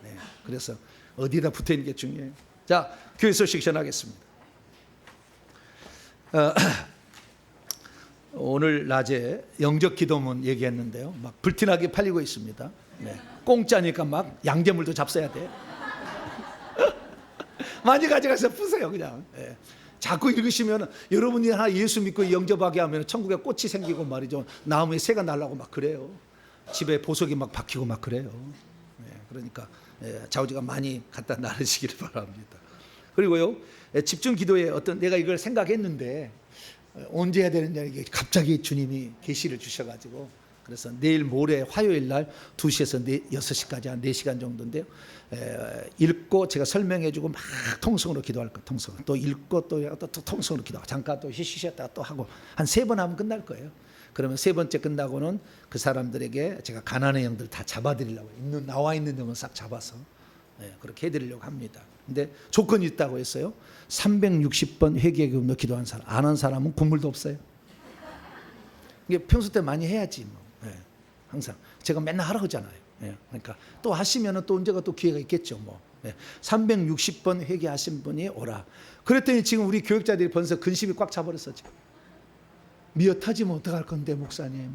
네. 그래서 어디다 붙어 있는 게 중요해요. 자, 교회 소식 전하겠습니다. 오늘 낮에 영적 기도문 얘기했는데요. 막 불티나게 팔리고 있습니다. 네. 공짜니까 막 양재물도 잡숴야 돼. 많이 가져가서 푸세요 그냥. 네. 자꾸 읽으시면 여러분이 하나 예수 믿고 영접하게 하면 천국에 꽃이 생기고 말이죠. 나무에 새가 날라고 막 그래요. 집에 보석이 막 박히고 막 그래요. 네. 그러니까 좌우지가 많이 갖다 나르시기를 바랍니다. 그리고요, 집중 기도에 어떤 내가 이걸 생각했는데 언제 해야 되느냐 이게 갑자기 주님이 계시를 주셔가지고 그래서 내일 모레 화요일 날 2시에서 6시까지 한 4시간 정도인데요. 읽고 제가 설명해주고 막 통성으로 기도할 거예요. 통성. 또 읽고 또 통성으로 기도하고 잠깐 또 쉬셨다가 또 하고 한 3번 하면 끝날 거예요. 그러면 3번째 끝나고는 그 사람들에게 제가 가난한 영들 다 잡아드리려고 나와 있는 영은 싹 잡아서 그렇게 해드리려고 합니다. 근데 조건이 있다고 했어요. 360번 회개하며 기도한 사람, 안 한 사람은 국물도 없어요. 이게 평소 때 많이 해야지 뭐. 항상 제가 맨날 하라고 하잖아요. 그러니까 또 하시면은 또 언제가 또 기회가 있겠죠 뭐. 360번 회개하신 분이 오라. 그랬더니 지금 우리 교육자들이 벌써 근심이 꽉 차버렸어. 지금 미어 터지면 어떡할 건데 목사님.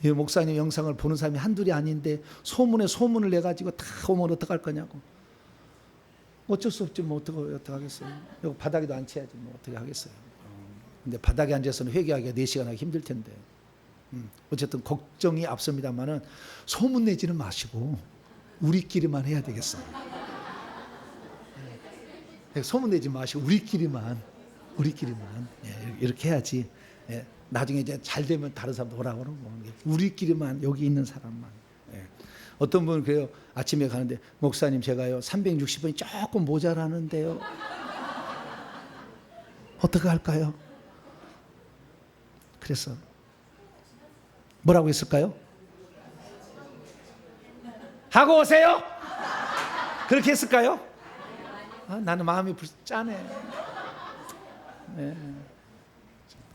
이 목사님 영상을 보는 사람이 한둘이 아닌데 소문에 소문을 내가지고 다 오면 어떡할 거냐고. 어쩔 수 없지 뭐 어떻게 하겠어요. 여기 바닥에도 앉혀야지 뭐 어떻게 하겠어요. 근데 바닥에 앉아서는 회개하기가 4시간 하기 힘들 텐데. 어쨌든 걱정이 앞섭니다만은 소문 내지는 마시고 우리끼리만 해야 되겠어요. 소문 내지 마시고 우리끼리만 이렇게 해야지. 나중에 이제 잘 되면 다른 사람도 오라고 그러고 우리끼리만 여기 있는 사람만. 어떤 분은 그래요. 아침에 가는데 목사님 제가요 360번이 조금 모자라는데요. 어떻게 할까요? 그래서 뭐라고 했을까요? 하고 오세요? 그렇게 했을까요? 나는 마음이 짠해.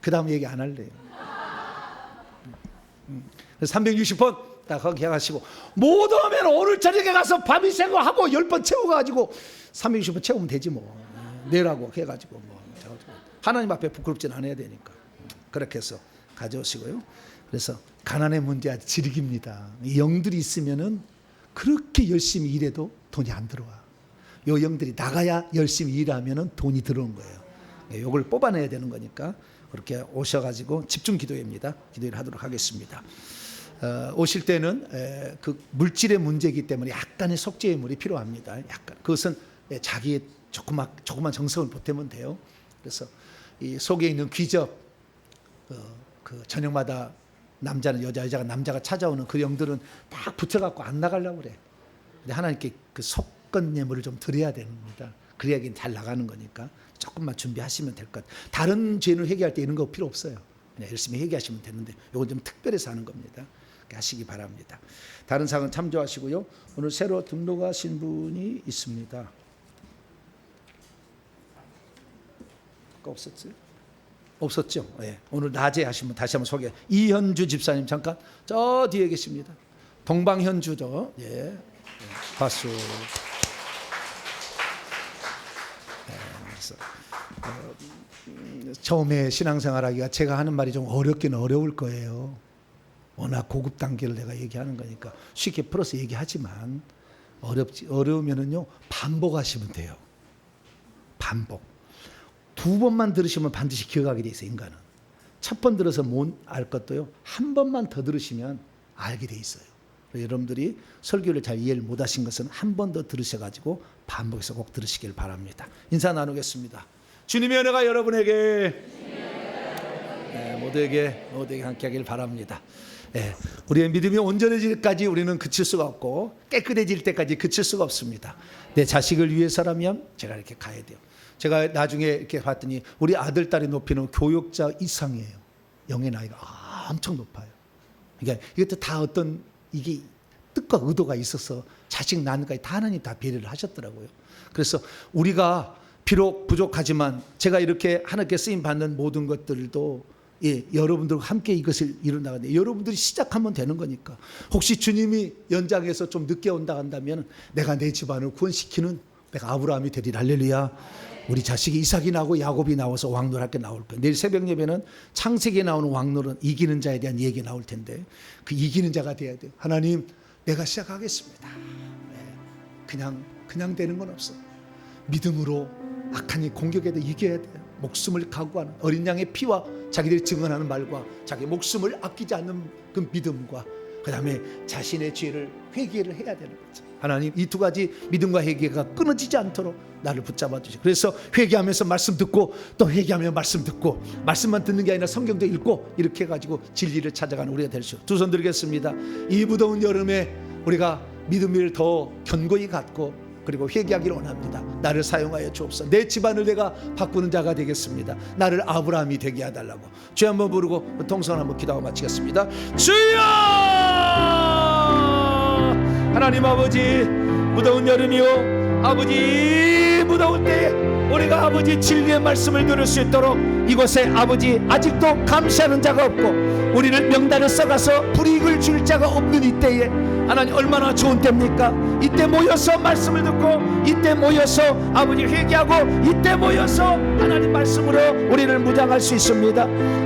그 다음 얘기 안 할래요. 360번 딱 거기 해가시고 못 오면 오늘 저녁에 가서 밤이 새고 하고 10번 채워가지고 360번 채우면 되지 뭐. 내라고 해가지고 뭐 하나님 앞에 부끄럽진 않아야 되니까 그렇게 해서 가져오시고요. 그래서 가난의 문제 아주 질깁니다. 이 영들이 있으면은 그렇게 열심히 일해도 돈이 안 들어와. 요 영들이 나가야 열심히 일하면은 돈이 들어온 거예요. 요걸 뽑아내야 되는 거니까 그렇게 오셔가지고 집중 기도입니다. 기도를 하도록 하겠습니다. 오실 때는 그 물질의 문제이기 때문에 약간의 속죄의 물이 필요합니다. 약간 그것은 자기의 조그만 정성을 보태면 돼요. 그래서 이 속에 있는 귀접 그 저녁마다 남자는 여자가 남자가 찾아오는 그 영들은 막 붙여갖고 안 나가려고 그래. 근데 하나님께 그 속건 예물을 좀 드려야 됩니다. 그래야 잘 나가는 거니까 조금만 준비하시면 될 것 같아요. 다른 죄는 회개할 때 이런 거 필요 없어요. 그냥 열심히 회개하시면 되는데 이건 좀 특별해서 하는 겁니다. 그렇게 하시기 바랍니다. 다른 사항은 참조하시고요. 오늘 새로 등록하신 분이 있습니다. 없었어요? 없었죠. 예. 오늘 낮에 하신 분 다시 한번 소개. 이현주 집사님 잠깐 저 뒤에 계십니다. 동방현주죠. 예. 박수. 처음에 신앙생활하기가 제가 하는 말이 좀 어렵긴 어려울 거예요. 워낙 고급 단계를 내가 얘기하는 거니까 쉽게 풀어서 얘기하지만 어려우면은요 반복하시면 돼요. 반복. 2번만 들으시면 반드시 기억하게 돼 있어요. 인간은 첫 번 들어서 못 알 것도요 한 번만 더 들으시면 알게 돼 있어요. 여러분들이 설교를 잘 이해를 못하신 것은 한 번 더 들으셔가지고 반복해서 꼭 들으시길 바랍니다. 인사 나누겠습니다. 주님의 은혜가 여러분에게 모두에게 함께하길 바랍니다. 우리의 믿음이 온전해질 때까지 우리는 그칠 수가 없고 깨끗해질 때까지 그칠 수가 없습니다. 내 자식을 위해서라면 제가 이렇게 가야 돼요. 제가 나중에 이렇게 봤더니 우리 아들 딸이 높이는 교육자 이상이에요. 영의 나이가 엄청 높아요. 그러니까 이것도 다 어떤 이게 뜻과 의도가 있어서 자식 낳는까지 다 하나님 다 배려를 하셨더라고요. 그래서 우리가 비록 부족하지만 제가 이렇게 하나님께 쓰임 받는 모든 것들도 여러분들과 함께 이것을 이룬다는데 여러분들이 시작하면 되는 거니까 혹시 주님이 연장해서 좀 늦게 온다 한다면 내가 내 집안을 구원시키는 내가 아브라함이 되리라. 할렐루야. 우리 자식이 이삭이 나고 야곱이 나와서 왕노릇하게 나올 거예요. 내일 새벽 예배는 창세기에 나오는 왕노릇 이기는 자에 대한 얘기 나올 텐데 그 이기는 자가 돼야 돼요. 하나님 내가 시작하겠습니다. 그냥 되는 건 없어. 믿음으로 악한 이 공격에도 이겨야 돼요. 목숨을 각오하는 어린 양의 피와 자기들이 증언하는 말과 자기 목숨을 아끼지 않는 그 믿음과 그 다음에 자신의 죄를 회개를 해야 되는 거죠. 하나님 이 2가지 믿음과 회개가 끊어지지 않도록 나를 붙잡아 주시고 그래서 회개하면서 말씀 듣고 또 회개하며 말씀 듣고 말씀만 듣는 게 아니라 성경도 읽고 이렇게 해가지고 진리를 찾아가는 우리가 될 수. 두 손 들겠습니다. 이 무더운 여름에 우리가 믿음을 더 견고히 갖고 그리고 회개하기를 원합니다. 나를 사용하여 주옵소서. 내 집안을 내가 바꾸는 자가 되겠습니다. 나를 아브라함이 되게 해달라고 주여 한번 부르고 통성 한번 기도하고 마치겠습니다. 주여 하나님 아버지 무더운 여름이요 아버지 무더운 때에 우리가 아버지 진리의 말씀을 들을 수 있도록 이곳에 아버지 아직도 감시하는 자가 없고 우리를 명단을 써가서 불이익을 줄 자가 없는 이때에 하나님 얼마나 좋은 때입니까? 이때 모여서 말씀을 듣고 이때 모여서 아버지 회개하고 이때 모여서 하나님 말씀으로 우리를 무장할 수 있습니다.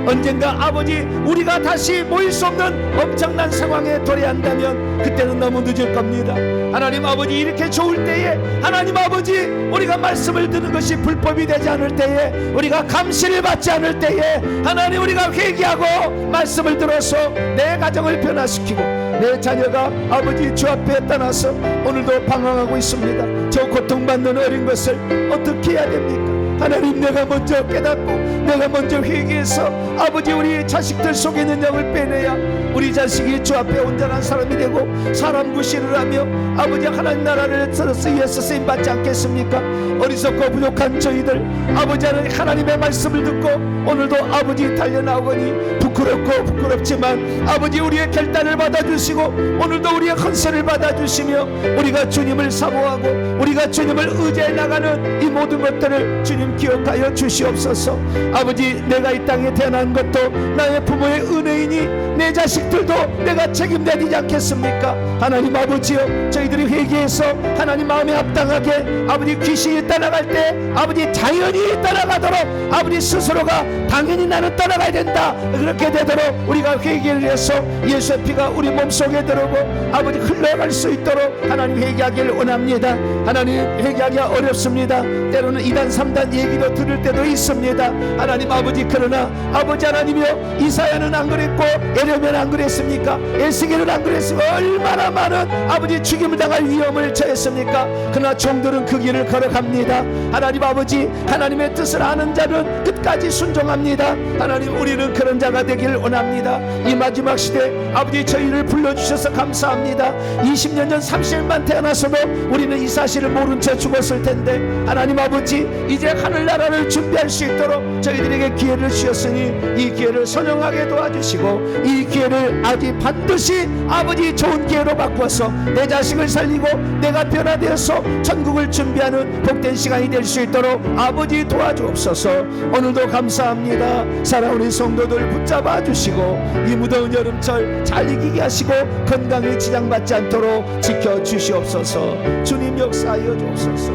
언젠가 아버지 우리가 다시 모일 수 없는 엄청난 상황에 도래한다면 그때는 너무 늦을 겁니다. 하나님 아버지 이렇게 좋을 때에 하나님 아버지 우리가 말씀을 듣는 것이 불법이 되지 않을 때에 우리가 감시를 받지 않을 때에 하나님 우리가 회개하고 말씀을 들어서 내 가정을 변화시키고 내 자녀가 아버지 주 앞에 떠나서 오늘도 방황하고 있습니다. 저 고통받는 어린 것을 어떻게 해야 됩니까? 하나님 내가 먼저 깨닫고 내가 먼저 회개해서 아버지 우리 자식들 속에 있는 영을 빼내야 우리 자식이 주 앞에 온전한 사람이 되고 사람 구실을 하며 아버지 하나님 나라를 위해서 쓰임받지 않겠습니까? 어리석고 부족한 저희들 아버지 하나님의 말씀을 듣고 오늘도 아버지 달려나오거니 부끄럽고 부끄럽지만 아버지 우리의 결단을 받아주시고 오늘도 우리의 헌세를 받아주시며 우리가 주님을 사모하고 우리가 주님을 의지해 나가는 이 모든 것들을 주님 기억하여 주시옵소서. 아버지 내가 이 땅에 태어난 것도 나의 부모의 은혜이니 내 자식들도 내가 책임져야 되지 않겠습니까? 하나님 아버지여 저희들이 회개해서 하나님 마음에 합당하게 아버지 귀신이 떠나갈 때 아버지 자연히 떠나가도록 아버지 스스로가 당연히 나는 떠나가야 된다 그렇게 되도록 우리가 회개를 해서 예수의 피가 우리 몸속에 들어오고 아버지 흘러갈 수 있도록 하나님 회개하기를 원합니다. 하나님 회개하기가 어렵습니다. 때로는 2단 3단 얘기도 들을 때도 있습니다. 하나님 아버지 그러나 아버지 하나님이여 이사야는 안 그랬고 에레미야는 안 그랬습니까? 에스겔은 안 그랬으면 얼마나 많은 아버지 죽임을 멸망할 위험을 처했습니까? 그러나 종들은 그 길을 걸어갑니다. 하나님 아버지, 하나님의 뜻을 아는 자는 끝까지 순종합니다. 하나님, 우리는 그런 자가 되기를 원합니다. 이 마지막 시대 아버지, 저희를 불러주셔서 감사합니다. 20년 전 30일만 태어나서도 우리는 이 사실을 모른 채 죽었을 텐데, 하나님 아버지, 이제 하늘나라를 준비할 수 있도록 저희들에게 기회를 주셨으니 이 기회를 선용하게 도와주시고, 이 기회를 아직 반드시 아버지 좋은 기회로 바꾸어서 내 자식을 살리고 내가 변화되어서 천국을 준비하는 복된 시간이 될 수 있도록 아버지 도와주옵소서. 오늘도 감사합니다. 사랑하는 성도들 붙잡아 주시고 이 무더운 여름철 잘 이기게 하시고 건강에 지장받지 않도록 지켜주시옵소서. 주님 역사하여 주옵소서.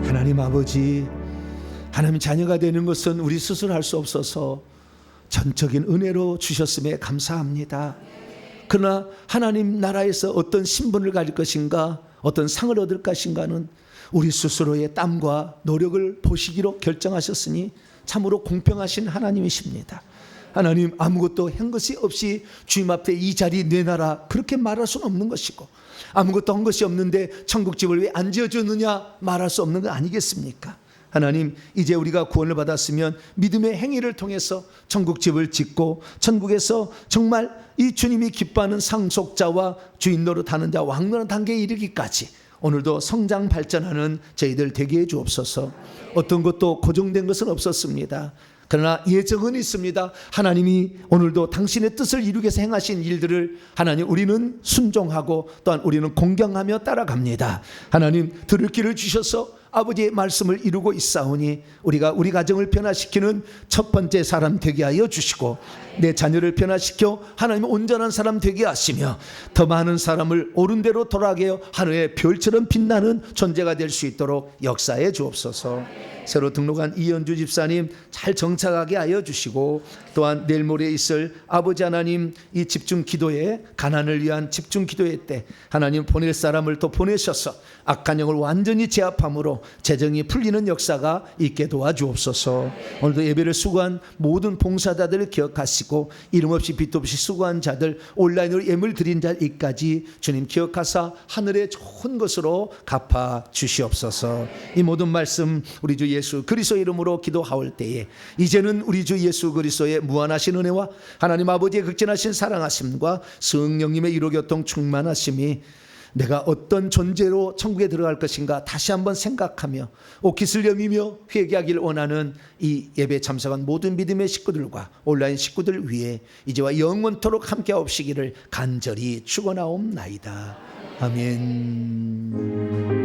하나님 아버지, 하나님 자녀가 되는 것은 우리 스스로 할 수 없어서 전적인 은혜로 주셨음에 감사합니다. 그러나 하나님 나라에서 어떤 신분을 가질 것인가, 어떤 상을 얻을 것인가는 우리 스스로의 땀과 노력을 보시기로 결정하셨으니 참으로 공평하신 하나님이십니다. 하나님, 아무것도 한 것이 없이 주님 앞에 이 자리 내놔라 그렇게 말할 수는 없는 것이고, 아무것도 한 것이 없는데 천국집을 왜 안 지어줬느냐 말할 수 없는 거 아니겠습니까? 하나님, 이제 우리가 구원을 받았으면 믿음의 행위를 통해서 천국집을 짓고 천국에서 정말 이 주님이 기뻐하는 상속자와 주인 노릇하는 자 왕노릇 단계에 이르기까지 오늘도 성장 발전하는 저희들 되게 해 주옵소서. 어떤 것도 고정된 것은 없었습니다. 그러나 예정은 있습니다. 하나님이 오늘도 당신의 뜻을 이루기 위해서 행하신 일들을 하나님 우리는 순종하고 또한 우리는 공경하며 따라갑니다. 하나님, 들을 길을 주셔서 아버지의 말씀을 이루고 있사오니 우리가 우리 가정을 변화시키는 첫 번째 사람 되게 하여 주시고, 내 자녀를 변화시켜 하나님의 온전한 사람 되게 하시며 더 많은 사람을 옳은 대로 돌아가게 하여 하늘의 별처럼 빛나는 존재가 될 수 있도록 역사해 주옵소서. 새로 등록한 이현주 집사님 잘 정착하게 하여 주시고, 또한 내일 모레 있을 아버지 하나님 이 집중 기도회, 가난을 위한 집중 기도회 때 하나님 보낼 사람을 또 보내셔서 악한 영을 완전히 제압함으로 재정이 풀리는 역사가 있게 도와주옵소서. 오늘도 예배를 수고한 모든 봉사자들을 기억하시고 이름 없이 빛 없이 수고한 자들, 온라인으로 예물 드린 자까지 주님 기억하사 하늘의 좋은 것으로 갚아 주시옵소서. 이 모든 말씀 우리 주 예수 그리스도 이름으로 기도하올 때에 이제는 우리 주 예수 그리스도의 무한하신 은혜와 하나님 아버지의 극진하신 사랑하심과 성령님의 이로교통 충만하심이 내가 어떤 존재로 천국에 들어갈 것인가 다시 한번 생각하며 옷깃을 여미며 회개하기를 원하는 이 예배 참석한 모든 믿음의 식구들과 온라인 식구들 위해 이제와 영원토록 함께 하옵시기를 간절히 축원하옵나이다. 아멘.